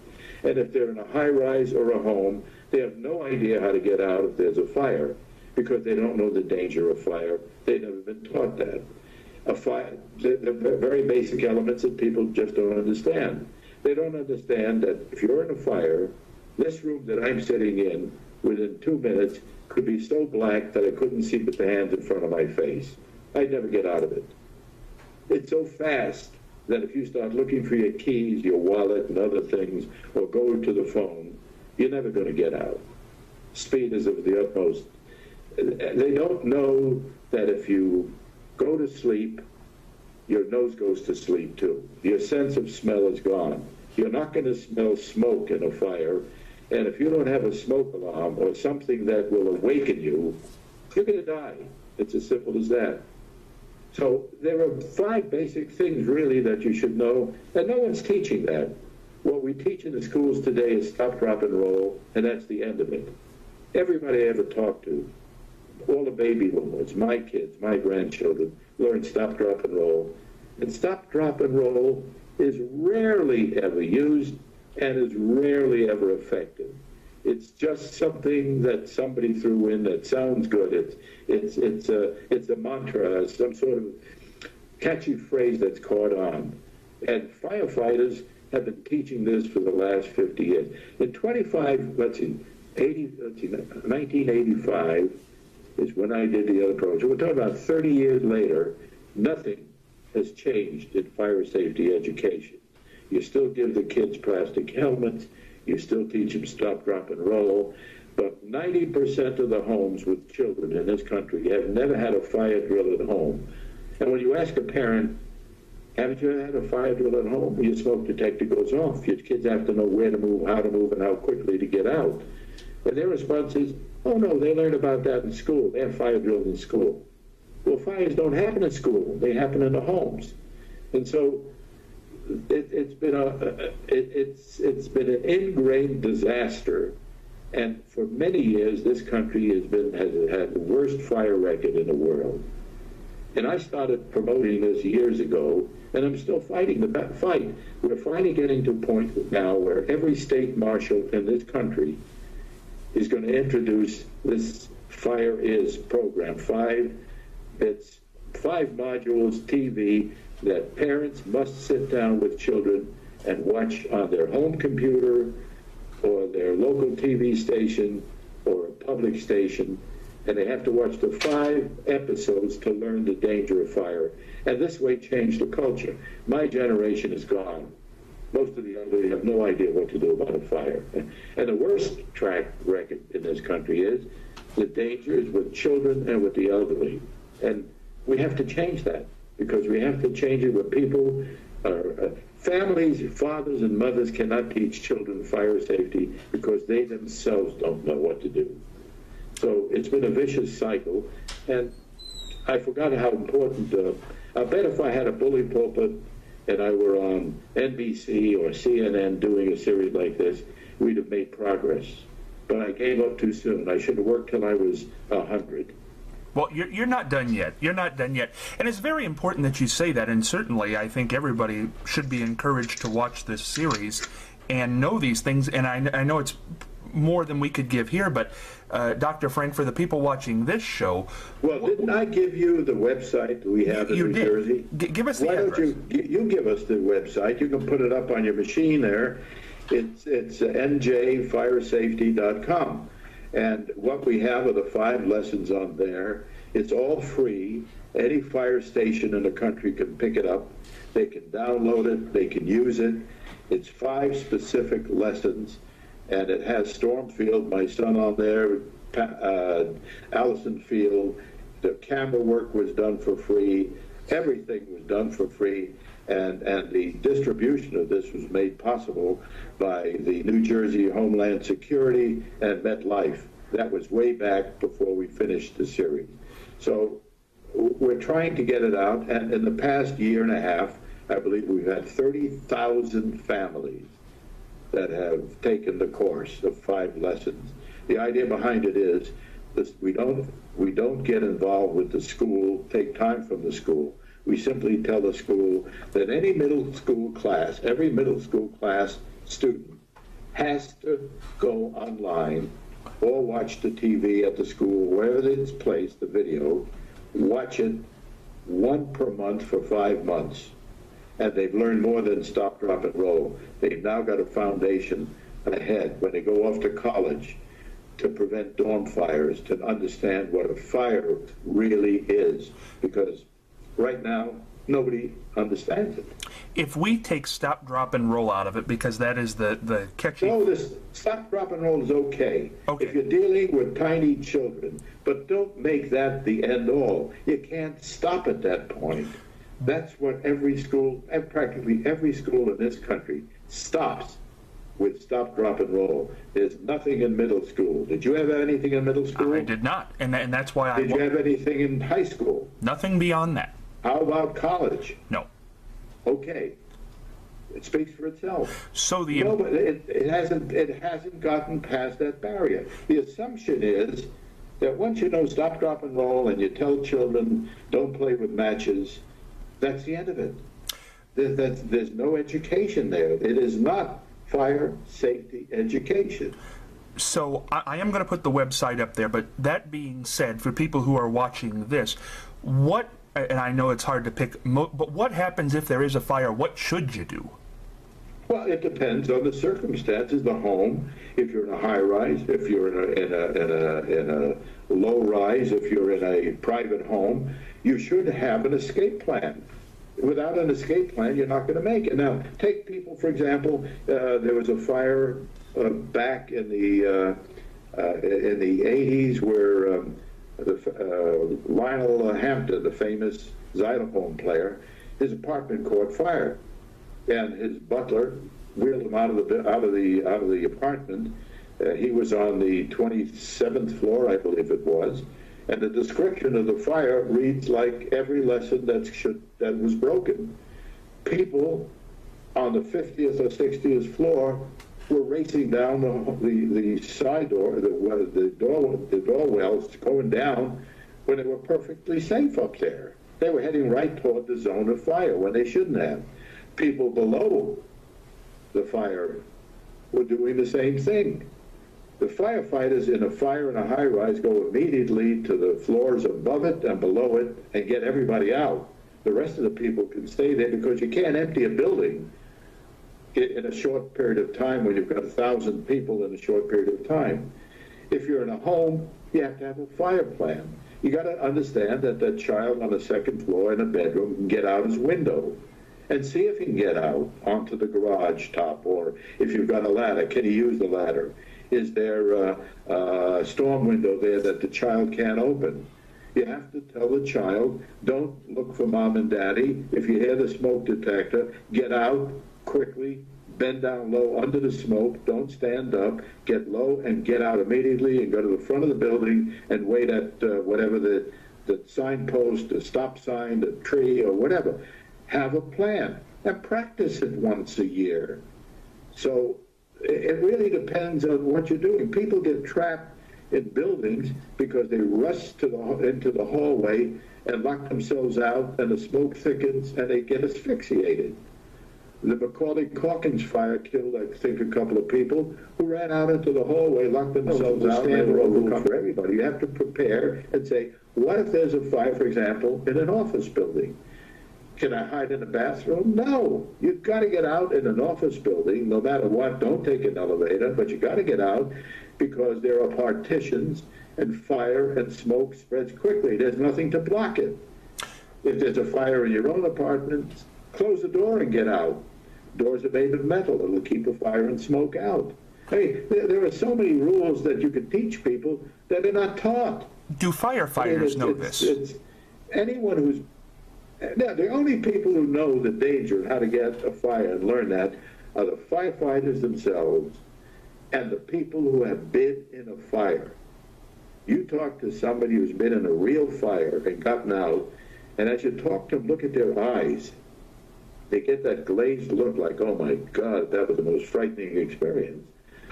And if they're in a high-rise or a home, they have no idea how to get out if there's a fire because they don't know the danger of fire. They've never been taught that. A fire, the very basic elements that people just don't understand. They don't understand that if you're in a fire, this room that I'm sitting in, within 2 minutes, could be so black that I couldn't see but the hands in front of my face. I'd never get out of it. It's so fast that if you start looking for your keys, your wallet, and other things, or go to the phone, you're never going to get out. Speed is of the utmost. They don't know that if you go to sleep, your nose goes to sleep too. Your sense of smell is gone. You're not going to smell smoke in a fire, and if you don't have a smoke alarm or something that will awaken you, you're going to die. It's as simple as that. So there are 5 basic things really that you should know, and no one's teaching that. What we teach in the schools today is stop, drop, and roll, and that's the end of it. Everybody I ever talked to, all the baby boomers, my kids, my grandchildren, learn stop, drop, and roll. And stop, drop, and roll is rarely ever used and is rarely ever effective. It's just something that somebody threw in that sounds good. It's a mantra, some sort of catchy phrase that's caught on. And firefighters have been teaching this for the last 50 years. In 1985 is when I did the other program. We're talking about 30 years later, nothing has changed in fire safety education. You still give the kids plastic helmets, you still teach them stop, drop, and roll, but 90% of the homes with children in this country have never had a fire drill at home. And when you ask a parent, haven't you ever had a fire drill at home? Your smoke detector goes off. Your kids have to know where to move, and how quickly to get out. And their response is, oh no, they learn about that in school. They have fire drills in school. Well, fires don't happen in school. They happen in the homes. And so it's been an ingrained disaster. And for many years, this country has had the worst fire record in the world. And I started promoting this years ago, and I'm still fighting the fight. We're finally getting to a point now where every state marshal in this country is going to introduce this Fire Is program. It's 5 modules TV that parents must sit down with children and watch on their home computer or their local TV station or a public station, and they have to watch the 5 episodes to learn the danger of fire, and this way change the culture. My generation is gone. Most of the elderly have no idea what to do about a fire. And the worst track record in this country is the dangers with children and with the elderly. And we have to change that, because we have to change it with people. Families, fathers and mothers cannot teach children fire safety because they themselves don't know what to do. So it's been a vicious cycle, and I forgot how important, I bet if I had a bully pulpit and I were on NBC or CNN doing a series like this, we'd have made progress. But I gave up too soon. I should have worked till I was 100. Well, you're not done yet. You're not done yet. And it's very important that you say that, and certainly I think everybody should be encouraged to watch this series and know these things, and I know it's more than we could give here, but Dr. Frank, for the people watching this show... Well, didn't I give you the website we have in New Jersey? Give us the address. Why don't you give us the website? You can put it up on your machine there. It's njfiresafety.com. And what we have are the 5 lessons on there. It's all free. Any fire station in the country can pick it up. They can download it. They can use it. It's 5 specific lessons. And it has Stormfield, my son, on there, Allison Field. The camera work was done for free. Everything was done for free. And the distribution of this was made possible by the New Jersey Homeland Security and MetLife. That was way back before we finished the series. So we're trying to get it out, and in the past year and a half, I believe we've had 30,000 families that have taken the course of 5 lessons. The idea behind it is this: we don't get involved with the school, take time from the school. We simply tell the school that any middle school class, every middle school class student has to go online or watch the TV at the school, wherever it's placed, the video, watch it 1 per month for 5 months. And they've learned more than stop, drop, and roll. They've now got a foundation ahead when they go off to college to prevent dorm fires, to understand what a fire really is, because right now, nobody understands it. If we take stop, drop, and roll out of it, because that is the catchy... No, this stop, drop, and roll is okay. If you're dealing with tiny children, but don't make that the end all. You can't stop at that point. That's what every school, and practically every school in this country, stops with stop, drop, and roll. There's nothing in middle school. Did you have anything in middle school? I did not, and that's why Did you have anything in high school? Nothing beyond that. How about college? No. Okay. It speaks for itself. So no, but it hasn't gotten past that barrier. The assumption is that once you know stop, drop, and roll, and you tell children don't play with matches, that's the end of it. There's no education there. It is not fire safety education. So I am going to put the website up there, but that being said, for people who are watching this, what, and I know it's hard to pick, but what happens if there is a fire? What should you do? Well, it depends on the circumstances, the home. If you're in a high rise, if you're in a low rise, if you're in a private home, you should have an escape plan. Without an escape plan, you're not going to make it. Now, take people, for example, there was a fire back in the 80s where Lionel Hampton, the famous xylophone player, his apartment caught fire, and his butler wheeled him out of the apartment. He was on the 27th floor, I believe it was, and the description of the fire reads like every lesson that was broken. People on the 50th or 60th floor were racing down the side door, the door wells going down when they were perfectly safe up there. They were heading right toward the zone of fire when they shouldn't have. People below the fire were doing the same thing. The firefighters in a fire in a high-rise go immediately to the floors above it and below it and get everybody out. The rest of the people can stay there because you can't empty a building in a short period of time when you've got 1,000 people in a short period of time. If you're in a home, you have to have a fire plan. You got to understand that that child on the second floor in a bedroom can get out his window and see if he can get out onto the garage top, or if you've got a ladder, can he use the ladder? Is there a storm window there that the child can't open? You have to tell the child, don't look for mom and daddy. If you hear the smoke detector, get out quickly, bend down low under the smoke, don't stand up, get low and get out immediately and go to the front of the building and wait at whatever the signpost, the stop sign, the tree, or whatever. Have a plan and practice it once a year. So it really depends on what you're doing. People get trapped in buildings because they rush into the hallway and lock themselves out, and the smoke thickens and they get asphyxiated. The Macaulay Calkins fire killed, I think, a couple of people who ran out into the hallway, locked themselves out, and they were overcome for everybody. You have to prepare and say, what if there's a fire, for example, in an office building? Can I hide in a bathroom? No. You've got to get out in an office building, no matter what. Don't take an elevator, but you got to get out because there are partitions and fire and smoke spreads quickly. There's nothing to block it. If there's a fire in your own apartment, close the door and get out. Doors are made of metal. It'll keep the fire and smoke out. Hey, there are so many rules that you can teach people that are not taught. Do firefighters know this? Anyone who's... Now, the only people who know the danger and how to get a fire and learn that are the firefighters themselves and the people who have been in a fire. You talk to somebody who's been in a real fire and gotten out, and as you talk to them, look at their eyes. They get that glazed look like, oh my God, that was the most frightening experience.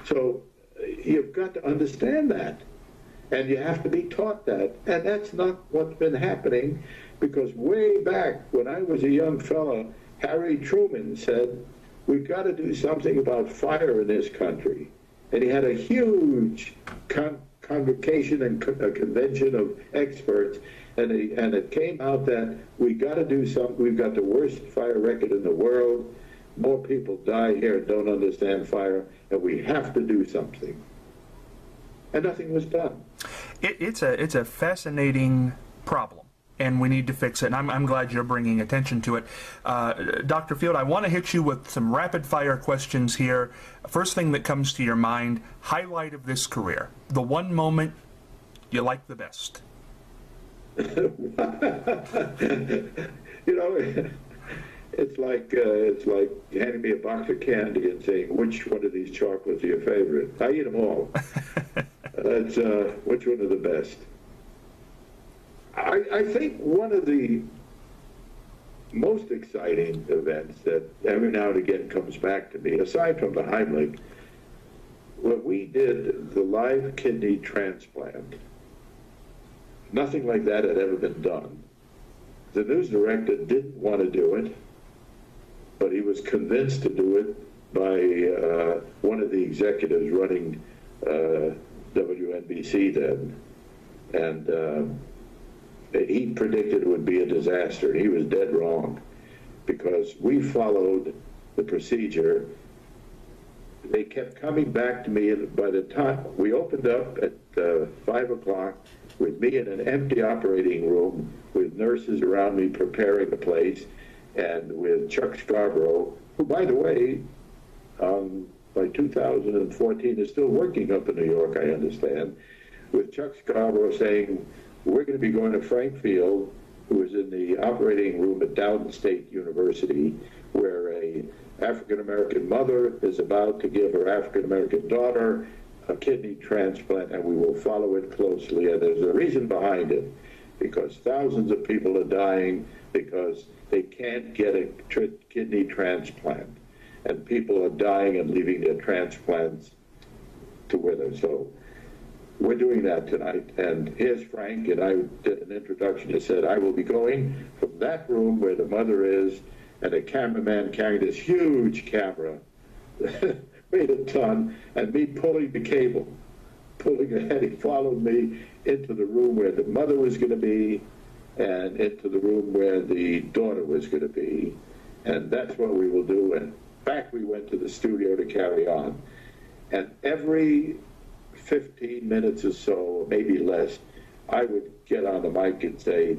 So you've got to understand that, and you have to be taught that, and that's not what's been happening, because way back when I was a young fella, Harry Truman said, we've got to do something about fire in this country. And he had a huge convocation and a convention of experts, and it came out that we got to do something. We've got the worst fire record in the world. More people die here and don't understand fire, and we have to do something. And nothing was done. It's a fascinating problem, and we need to fix it, and I'm glad you're bringing attention to it. Dr. Field, I want to hit you with some rapid-fire questions here. First thing that comes to your mind, highlight of this career, the one moment you like the best. You know, it's like handing me a box of candy and saying, which one of these chocolates are your favorite? I eat them all. It's which one are the best? I think one of the most exciting events that every now and again comes back to me, aside from the Heimlich, when we did the live kidney transplant. Nothing like that had ever been done. The news director didn't want to do it, but he was convinced to do it by one of the executives running WNBC then. And he predicted it would be a disaster. He was dead wrong, because we followed the procedure. They kept coming back to me, and by the time we opened up at 5 o'clock with me in an empty operating room with nurses around me preparing the place, and with Chuck Scarborough, who, by the way, by 2014 is still working up in New York, I understand, with Chuck Scarborough saying, we're going to be going to Frank Field, who is in the operating room at Dowden State University, where a African-American mother is about to give her African-American daughter a kidney transplant, and we will follow it closely. And there's a reason behind it, because thousands of people are dying because they can't get a kidney transplant, and people are dying and leaving their transplants to wither. So we're doing that tonight, and here's Frank, and I did an introduction that said I will be going from that room where the mother is, and a cameraman carrying this huge camera, weighed a ton, and me pulling the cable. pulling ahead. He followed me into the room where the mother was going to be and into the room where the daughter was going to be. And that's what we will do. And back we went to the studio to carry on. And every 15 minutes or so, maybe less, I would get on the mic and say,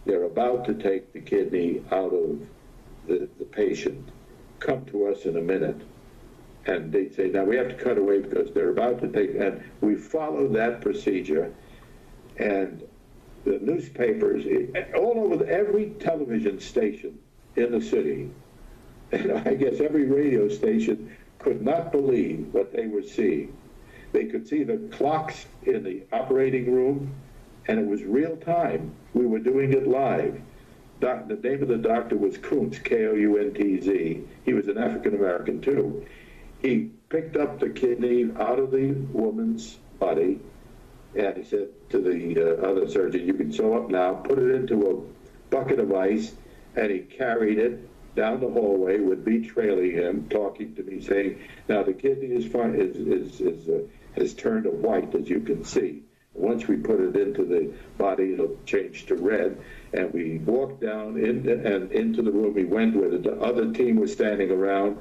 they're about to take the kidney out of the patient. Come to us in a minute. And they'd say, now we have to cut away because they're about to take, and we followed that procedure. And the newspapers, all over every television station in the city, and I guess every radio station could not believe what they were seeing. They could see the clocks in the operating room, and it was real time. We were doing it live. The name of the doctor was Kuntz, K-O-U-N-T-Z. He was an African-American, too. He picked up the kidney out of the woman's body, and he said to the other surgeon, you can sew up now, put it into a bucket of ice, and he carried it down the hallway with me trailing him, talking to me, saying, now the kidney is fine, has turned white, as you can see. Once we put it into the body, it'll change to red. And we walked down into the room. We went where the other team was standing around.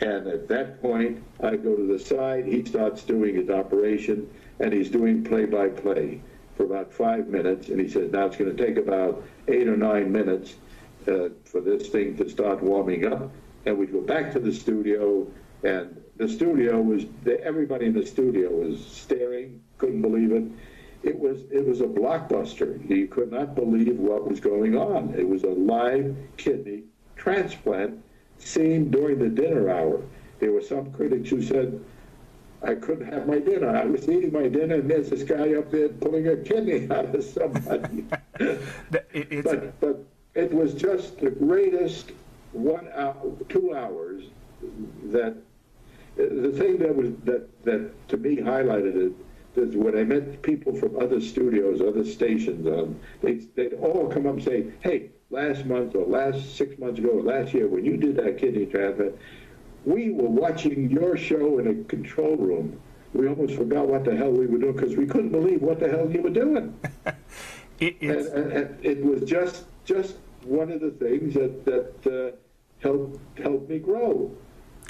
And at that point, I go to the side. He starts doing his operation, and he's doing play-by-play for about 5 minutes. And he says, now it's going to take about 8 or 9 minutes for this thing to start warming up. And we go back to the studio, and the studio was, everybody in the studio was staring, couldn't believe it. It was a blockbuster. You could not believe what was going on. It was a live kidney transplant seen during the dinner hour. There were some critics who said, I couldn't have my dinner. I was eating my dinner, and there's this guy up there pulling a kidney out of somebody. But it was just the greatest 1 hour, 2 hours that the thing that to me highlighted it is when I met people from other studios, other stations, they'd all come up and say, hey, last month or last 6 months ago or last year when you did that kidney transplant, we were watching your show in a control room. We almost forgot what the hell we were doing because we couldn't believe what the hell you were doing. And it was just one of the things that helped me grow.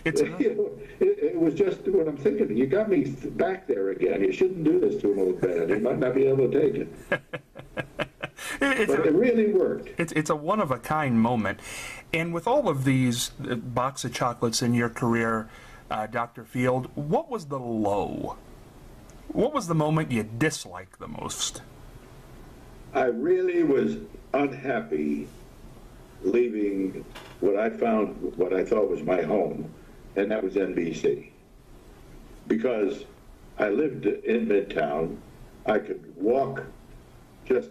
It was just what I'm thinking. You got me back there again. You shouldn't do this to an old man. He might not be able to take it. But it really worked. It's a one-of-a-kind moment. And with all of these box of chocolates in your career, Dr. Field, what was the low? What was the moment you disliked the most? I really was unhappy leaving what I thought was my home, and that was NBC. Because I lived in Midtown, I could walk just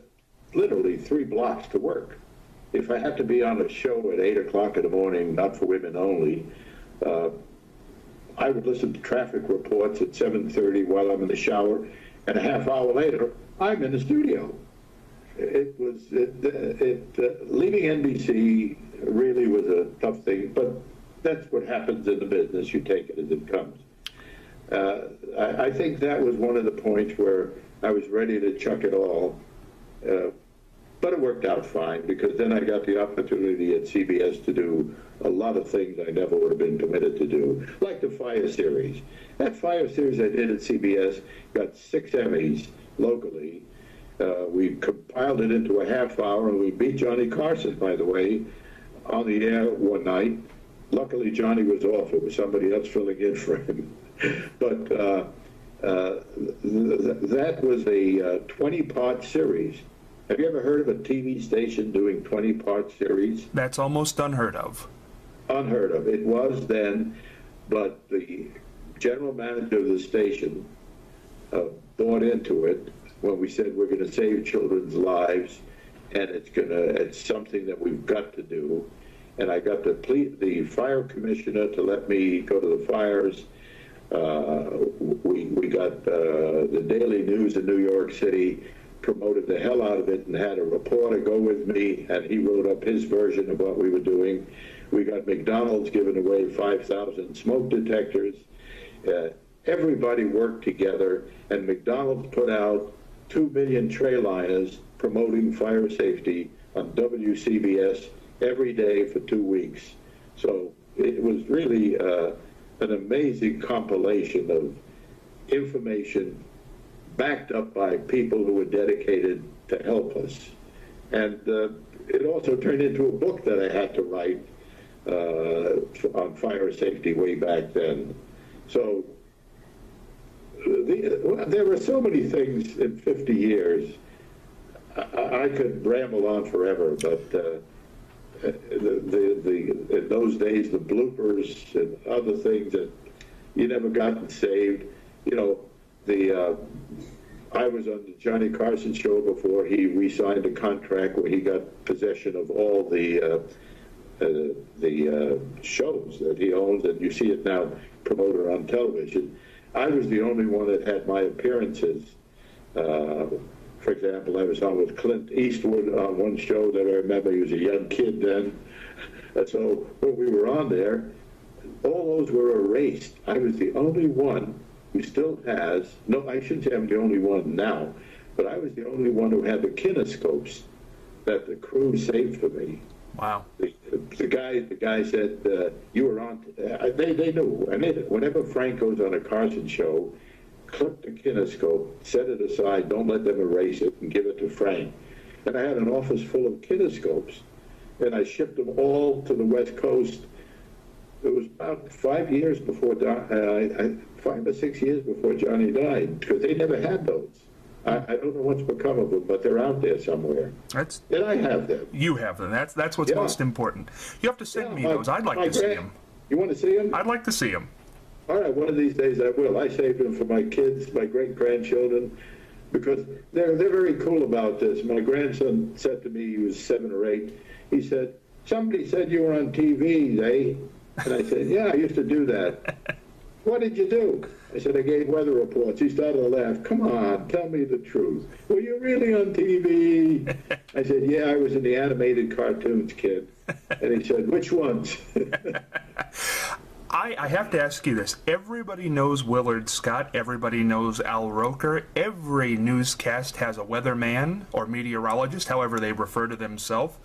literally 3 blocks to work. If I had to be on a show at 8 o'clock in the morning, not for women only, I would listen to traffic reports at 7:30 while I'm in the shower, and a half hour later, I'm in the studio. Leaving NBC really was a tough thing, but that's what happens in the business. You take it as it comes. I think that was one of the points where I was ready to chuck it all. But it worked out fine because then I got the opportunity at CBS to do a lot of things I never would have been permitted to do, like the Fire series. That Fire series I did at CBS got 6 Emmys locally. We compiled it into a half hour, and we beat Johnny Carson, by the way, on the air one night. Luckily, Johnny was off. It was somebody else filling in for him. But that was a 20-part series. Have you ever heard of a TV station doing 20-part series? That's almost unheard of. Unheard of. It was then, but the general manager of the station bought into it when we said we're going to save children's lives, and it's something that we've got to do. And I got the fire commissioner to let me go to the fires. We got the Daily News in New York City promoted the hell out of it and had a reporter go with me, and he wrote up his version of what we were doing. We got McDonald's giving away 5,000 smoke detectors. everybody worked together, and McDonald's put out 2 million tray liners promoting fire safety on WCBS every day for 2 weeks. So it was really an amazing compilation of information backed up by people who were dedicated to help us. And it also turned into a book that I had to write on fire safety way back then. So there were so many things in 50 years. I could ramble on forever, but in those days, the bloopers and other things that you never gotten saved, you know, I was on the Johnny Carson show before he re-signed a contract where he got possession of all the shows that he owns, and you see it now promoted on television. I was the only one that had my appearances. For example, I was on with Clint Eastwood on one show that I remember. He was a young kid then. And so when we were on there, all those were erased. I was the only one who still has, no, I shouldn't say I'm the only one now, but I was the only one who had the kinescopes that the crew saved for me. Wow. The guy said, you were on, they knew. And whenever Frank goes on a Carson show, clip the kinescope, set it aside, don't let them erase it, and give it to Frank. And I had an office full of kinescopes, and I shipped them all to the West Coast. It was about 5 years before, 5 or 6 years before Johnny died, because they never had those. I don't know what's become of them, but they're out there somewhere. And I have them. You have them. That's what's most important. You have to send me those. I'd like to see them. You want to see them? I'd like to see them. All right, one of these days I will. I saved them for my kids, my great-grandchildren, because they're very cool about this. My grandson said to me, he was 7 or 8, he said, somebody said you were on TV, eh? And I said, yeah, I used to do that. What did you do? I said, I gave weather reports. He started to laugh. Come on, tell me the truth. Were you really on TV? I said, yeah, I was in the animated cartoons, kid. And he said, which ones? I have to ask you this. Everybody knows Willard Scott. Everybody knows Al Roker. Every newscast has a weatherman or meteorologist, however they refer to themselves.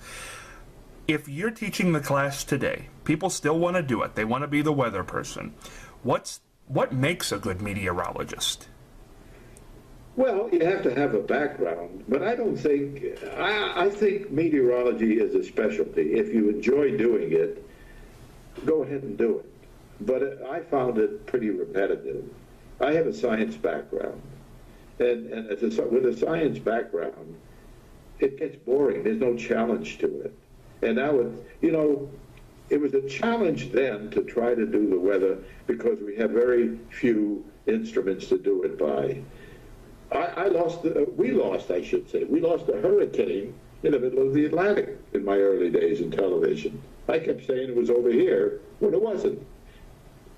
If you're teaching the class today, people still want to do it. They want to be the weather person. What makes a good meteorologist? Well, you have to have a background, but I don't think, I think meteorology is a specialty. If you enjoy doing it, go ahead and do it. But I found it pretty repetitive. I have a science background, and with a science background, it gets boring. There's no challenge to it. And now, it was a challenge then to try to do the weather because we had very few instruments to do it by. We lost a hurricane in the middle of the Atlantic in my early days in television. I kept saying it was over here when it wasn't.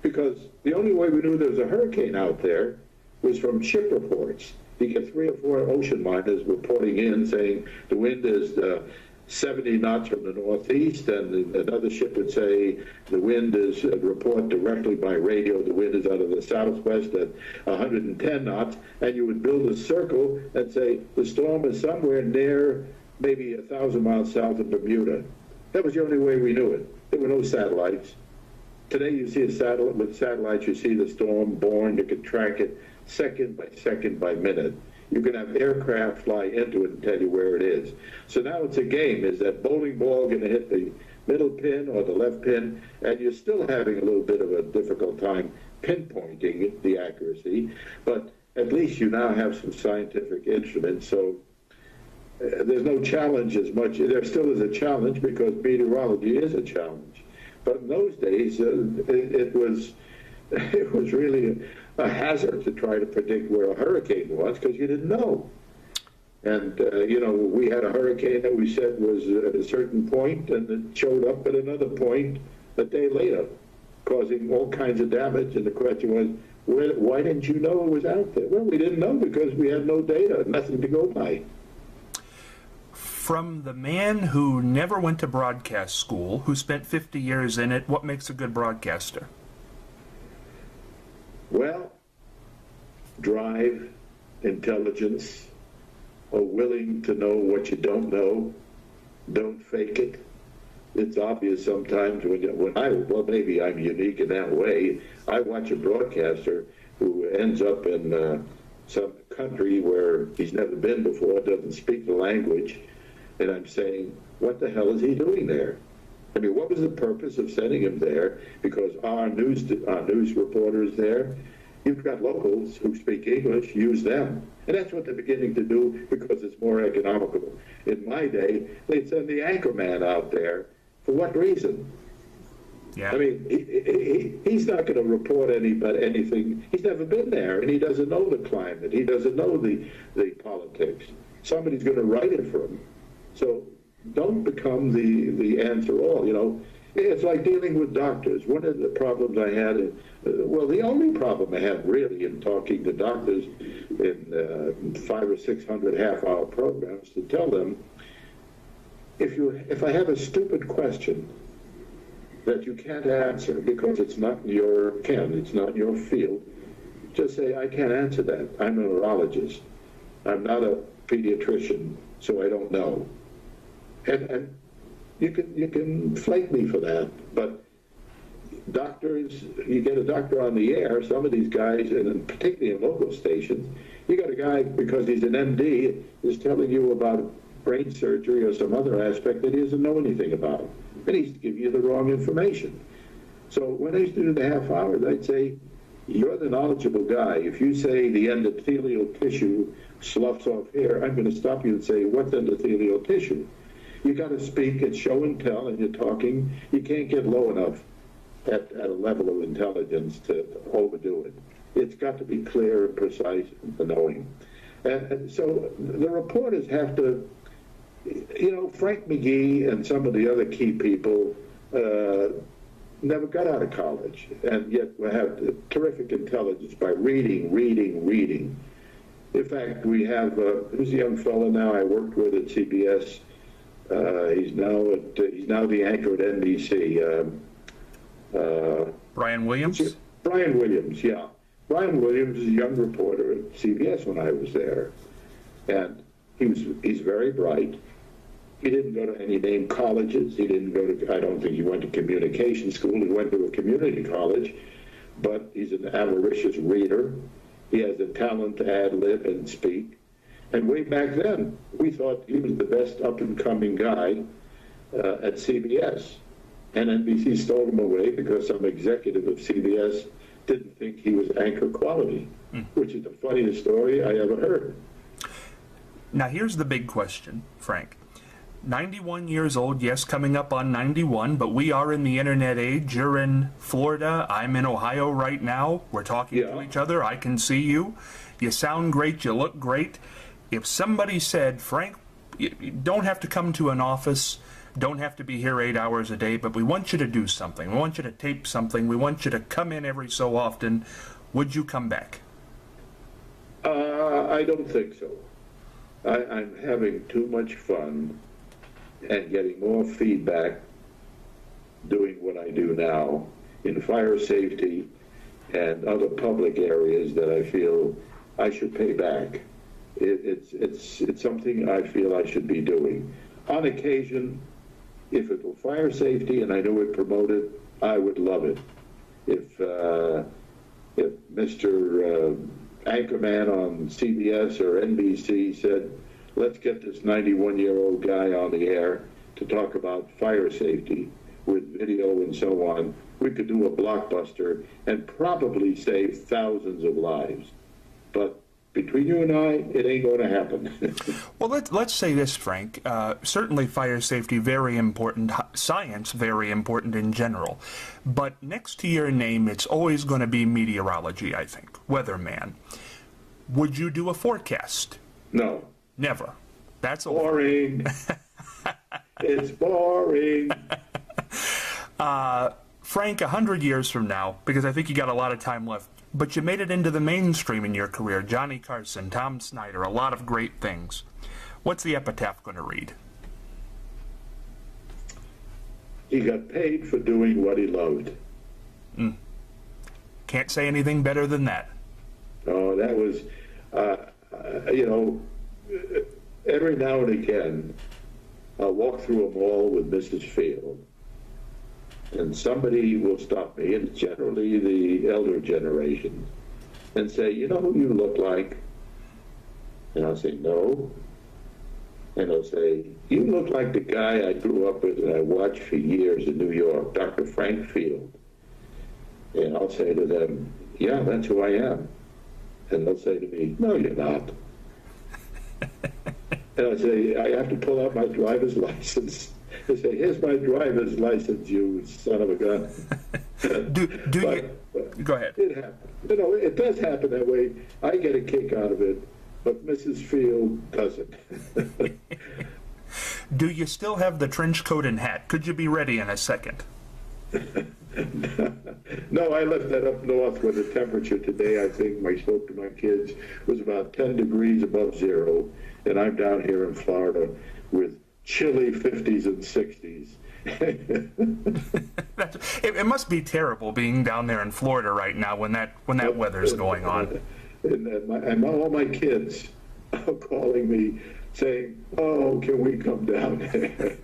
Because the only way we knew there was a hurricane out there was from ship reports. You get 3 or 4 ocean miners reporting in saying the wind is 70 knots from the northeast, and another ship would say the wind is, report directly by radio, the wind is out of the southwest at 110 knots, and you would build a circle and say the storm is somewhere near maybe 1,000 miles south of Bermuda. That was the only way we knew it. There were no satellites. Today you see a satellite, with satellites you see the storm born, you can track it second by minute. You can have aircraft fly into it and tell you where it is. So now it's a game. Is that bowling ball going to hit the middle pin or the left pin? And you're still having a little bit of a difficult time pinpointing the accuracy, but at least you now have some scientific instruments, so there's no challenge as much. There still is a challenge because meteorology is a challenge. But in those days, it was really a hazard to try to predict where a hurricane was because you didn't know. And, we had a hurricane that we said was at a certain point, and it showed up at another point a day later, causing all kinds of damage. And the question was, why didn't you know it was out there? Well, we didn't know because we had no data, nothing to go by. From the man who never went to broadcast school, who spent 50 years in it, what makes a good broadcaster? Well, drive, intelligence, are willing to know what you don't know, don't fake it. It's obvious sometimes well, maybe I'm unique in that way. I watch a broadcaster who ends up in some country where he's never been before, doesn't speak the language, and I'm saying, what the hell is he doing there? I mean, what was the purpose of sending him there? Because our news reporters there, you've got locals who speak English, use them. And that's what they're beginning to do because it's more economical. In my day, they'd send the anchorman out there. For what reason? Yeah. I mean, he's not going to report anything. He's never been there, and he doesn't know the climate. He doesn't know the politics. Somebody's going to write it for him. So don't become the answer all, you know. It's like dealing with doctors. One of the problems I had, well, the only problem I had really in talking to doctors in 500 or 600 half-hour programs, to tell them, if I have a stupid question that you can't answer because it's not in your ken, it's not in your field, just say, I can't answer that. I'm a neurologist. I'm not a pediatrician, so I don't know. And you can flake me for that, but doctors, you get a doctor on the air, some of these guys, and particularly in local stations, you got a guy, because he's an MD, is telling you about brain surgery or some other aspect that he doesn't know anything about. And he's giving you the wrong information. So when I used to do the half hours, I'd say, you're the knowledgeable guy. If you say the endothelial tissue sloughs off here, I'm going to stop you and say, what's endothelial tissue? You got to speak at show and tell, and you're talking. You can't get low enough at a level of intelligence to overdo it. It's got to be clear and precise and knowing. And so the reporters have to, you know, Frank McGee and some of the other key people never got out of college, and yet we have terrific intelligence by reading. In fact, we have, who's a young fellow now I worked with at CBS. He's now the anchor at NBC. Brian Williams? Brian Williams, yeah. Brian Williams is a young reporter at CBS when I was there. And he's very bright. He didn't go to any named colleges. He didn't go to, I don't think he went to communication school. He went to a community college. But he's an avaricious reader. He has the talent to ad-lib and speak. And way back then, we thought he was the best up-and-coming guy at CBS. And NBC stole him away because some executive of CBS didn't think he was anchor quality, which is the funniest story I ever heard. Now here's the big question, Frank. 91 years old, yes, coming up on 91, but we are in the internet age. You're in Florida. I'm in Ohio right now. We're talking to each other. I can see you. You sound great. You look great. If somebody said, Frank, you don't have to come to an office, don't have to be here 8 hours a day, but we want you to do something. We want you to tape something. We want you to come in every so often. Would you come back? I don't think so. I'm having too much fun and getting more feedback doing what I do now in fire safety and other public areas that I feel I should pay back. It's something I feel I should be doing. On occasion, if it were fire safety and I knew it promoted, I would love it. If Mr. Anchorman on CBS or NBC said, let's get this 91-year-old guy on the air to talk about fire safety with video and so on, we could do a blockbuster and probably save thousands of lives. But between you and I, it ain't going to happen. Well, let's say this, Frank. Certainly fire safety, very important. Science, very important in general. But next to your name, it's always going to be meteorology, I think. Weatherman. Would you do a forecast? No. Never. That's boring. It's boring. Frank, 100 years from now, because I think you got a lot of time left, but you made it into the mainstream in your career. Johnny Carson, Tom Snyder, a lot of great things. What's the epitaph going to read? He got paid for doing what he loved. Can't say anything better than that. No, that was, you know, every now and again, I'll walk through a mall with Mrs. Field, and somebody will stop me, and it's generally the elder generation, and say, you know who you look like? And I'll say, no. And they'll say, you look like the guy I grew up with and I watched for years in New York, Dr. Frank Field. And I'll say to them, yeah, that's who I am. And they'll say to me, no, you're not. And I say, I have to pull out my driver's license. They say, here's my driver's license, you son of a gun. Go ahead. It happens. You know, it does happen that way. I get a kick out of it, but Mrs. Field doesn't. Do you still have the trench coat and hat? Could you be ready in a second? No, I left that up north where the temperature today, I think, I spoke to my kids, was about 10 degrees above zero, and I'm down here in Florida with chilly 50s and 60s. It must be terrible being down there in Florida right now when that weather's going on. And all my kids are calling me saying, oh, can we come down there?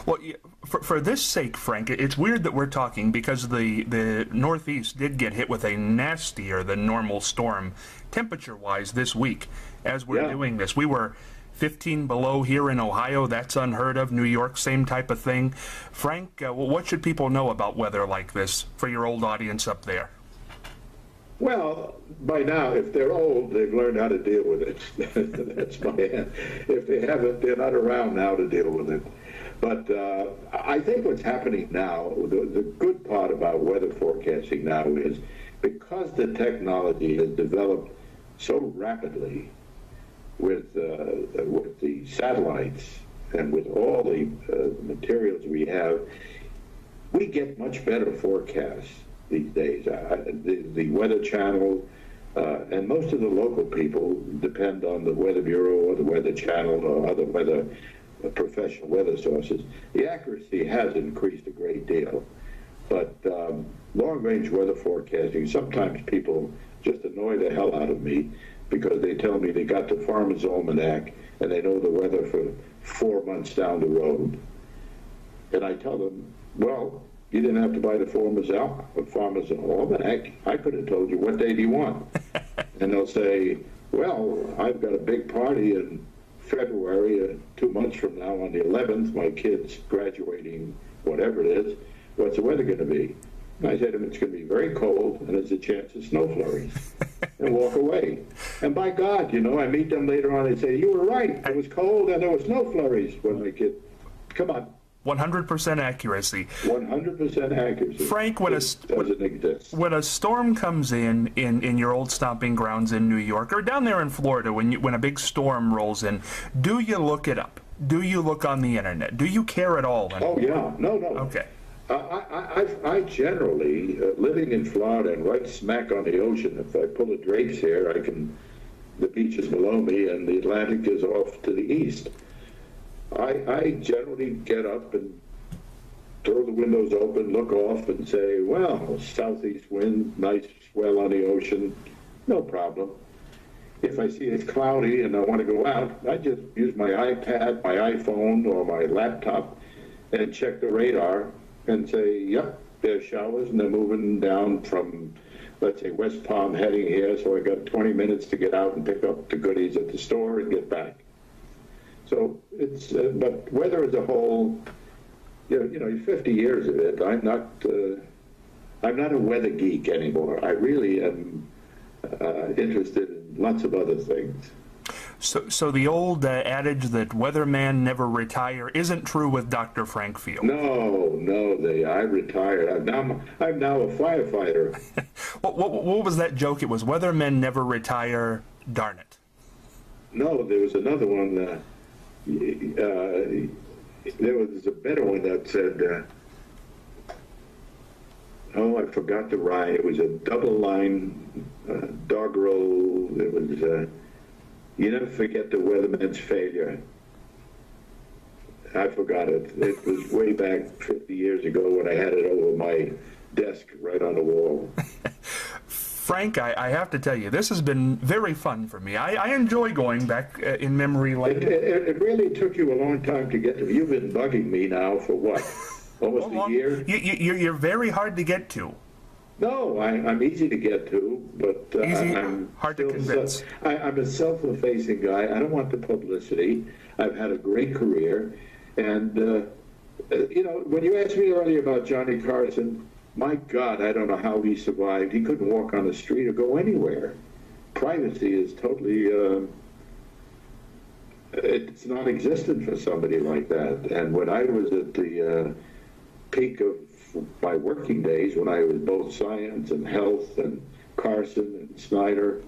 Well, for this sake, Frank, it's weird that we're talking because the Northeast did get hit with a nastier than normal storm temperature-wise this week as we're doing this. We were 15 below here in Ohio. That's unheard of. New York, same type of thing. Frank, what should people know about weather like this for your old audience up there? Well, by now, if they're old, they've learned how to deal with it. That's my end. If they haven't, they're not around now to deal with it. But I think what's happening now, the good part about weather forecasting now is because the technology has developed so rapidly with the satellites and with all the materials we have, we get much better forecasts these days. The Weather Channel and most of the local people depend on the Weather Bureau or the Weather Channel or other weather professional weather sources. The accuracy has increased a great deal, but long-range weather forecasting, sometimes people just annoy the hell out of me because they tell me they got the Farmer's Almanac and they know the weather for 4 months down the road. And I tell them, well, you didn't have to buy the Farmer's Almanac. I could have told you, what day do you want? And they'll say, well, I've got a big party in February, 2 months from now on the 11th, my kid's graduating, whatever it is. What's the weather going to be? And I said to them, it's going to be very cold and there's a chance of snow flurries. And walk away. And by God, you know, I meet them later on, they say, you were right. It was cold and there was snow flurries when my kid, come on. 100% accuracy. 100% accuracy. Frank, when a storm comes in your old stomping grounds in New York or down there in Florida, when a big storm rolls in, do you look it up? Do you look on the internet? Do you care at all? Oh yeah, no. Okay. I generally, living in Florida and right smack on the ocean, if I pull the drapes here, the beach is below me and the Atlantic is off to the east. I generally get up and throw the windows open, look off and say, well, southeast wind, nice swell on the ocean, no problem. If I see it's cloudy and I want to go out, I just use my iPad, my iPhone, or my laptop and check the radar and say, yep, there's showers and they're moving down from, let's say, West Palm heading here, so I got 20 minutes to get out and pick up the goodies at the store and get back. So it's, but weather as a whole, you know, 50 years of it, I'm not a weather geek anymore. I really am interested in lots of other things. So the old adage that weathermen never retire isn't true with Dr. Frank Field. No, I retired. I'm now a firefighter. What was that joke? It was weathermen never retire, darn it. No, there was another one. There was a better one that said, I forgot the rhyme. It was a double line doggerel. It was, you never forget the weatherman's failure. I forgot it. It was way back 50 years ago when I had it over my desk right on the wall. Frank, I have to tell you, this has been very fun for me. I enjoy going back in memory lane. It really took you a long time to get to. You've been bugging me now for what? Almost a year? You're very hard to get to. No, I'm easy to get to, but I'm hard to convince. I'm a self-effacing guy. I don't want the publicity. I've had a great career, and you know, when you asked me earlier about Johnny Carson, my God, I don't know how he survived. He couldn't walk on the street or go anywhere. Privacy is totally it's non-existent for somebody like that. And when I was at the peak of my working days, when I was both science and health and Carson and Snyder,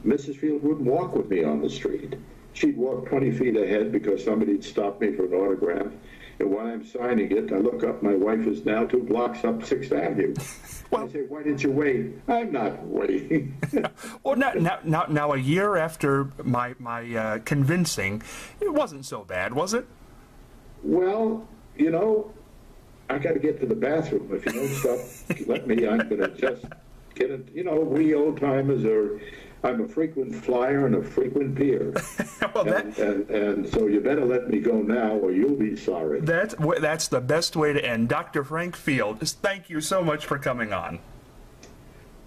Mrs. Field wouldn't walk with me on the street. She'd walk 20 feet ahead because somebody'd stop me for an autograph. And while I'm signing it, I look up, my wife is now 2 blocks up 6th Avenue. Well, I say, why didn't you wait? I'm not waiting. Well, now, a year after my convincing, it wasn't so bad, was it? Well, you know, I got to get to the bathroom. If you don't stop, let me. I'm going to just get it. You know, we old timers are. I'm a frequent flyer and a frequent peer. Well, and so you better let me go now, or you'll be sorry. That's the best way to end. Dr. Frank Field, thank you so much for coming on.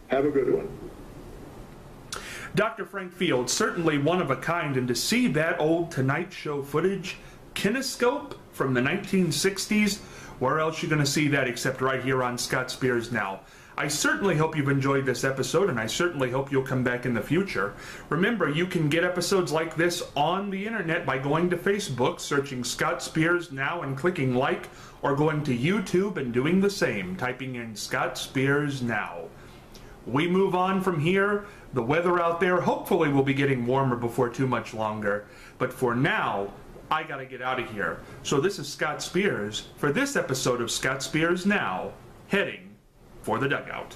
Have a good one. Dr. Frank Field, certainly one of a kind, and to see that old Tonight Show footage, Kinescope from the 1960s, where else are you going to see that except right here on Scott Spears Now? I certainly hope you've enjoyed this episode, and I certainly hope you'll come back in the future. Remember, you can get episodes like this on the internet by going to Facebook, searching Scott Spears Now and clicking like, or going to YouTube and doing the same, typing in Scott Spears Now. We move on from here. The weather out there hopefully will be getting warmer before too much longer. But for now, I gotta get out of here. So this is Scott Spears for this episode of Scott Spears Now, heading for the dugout.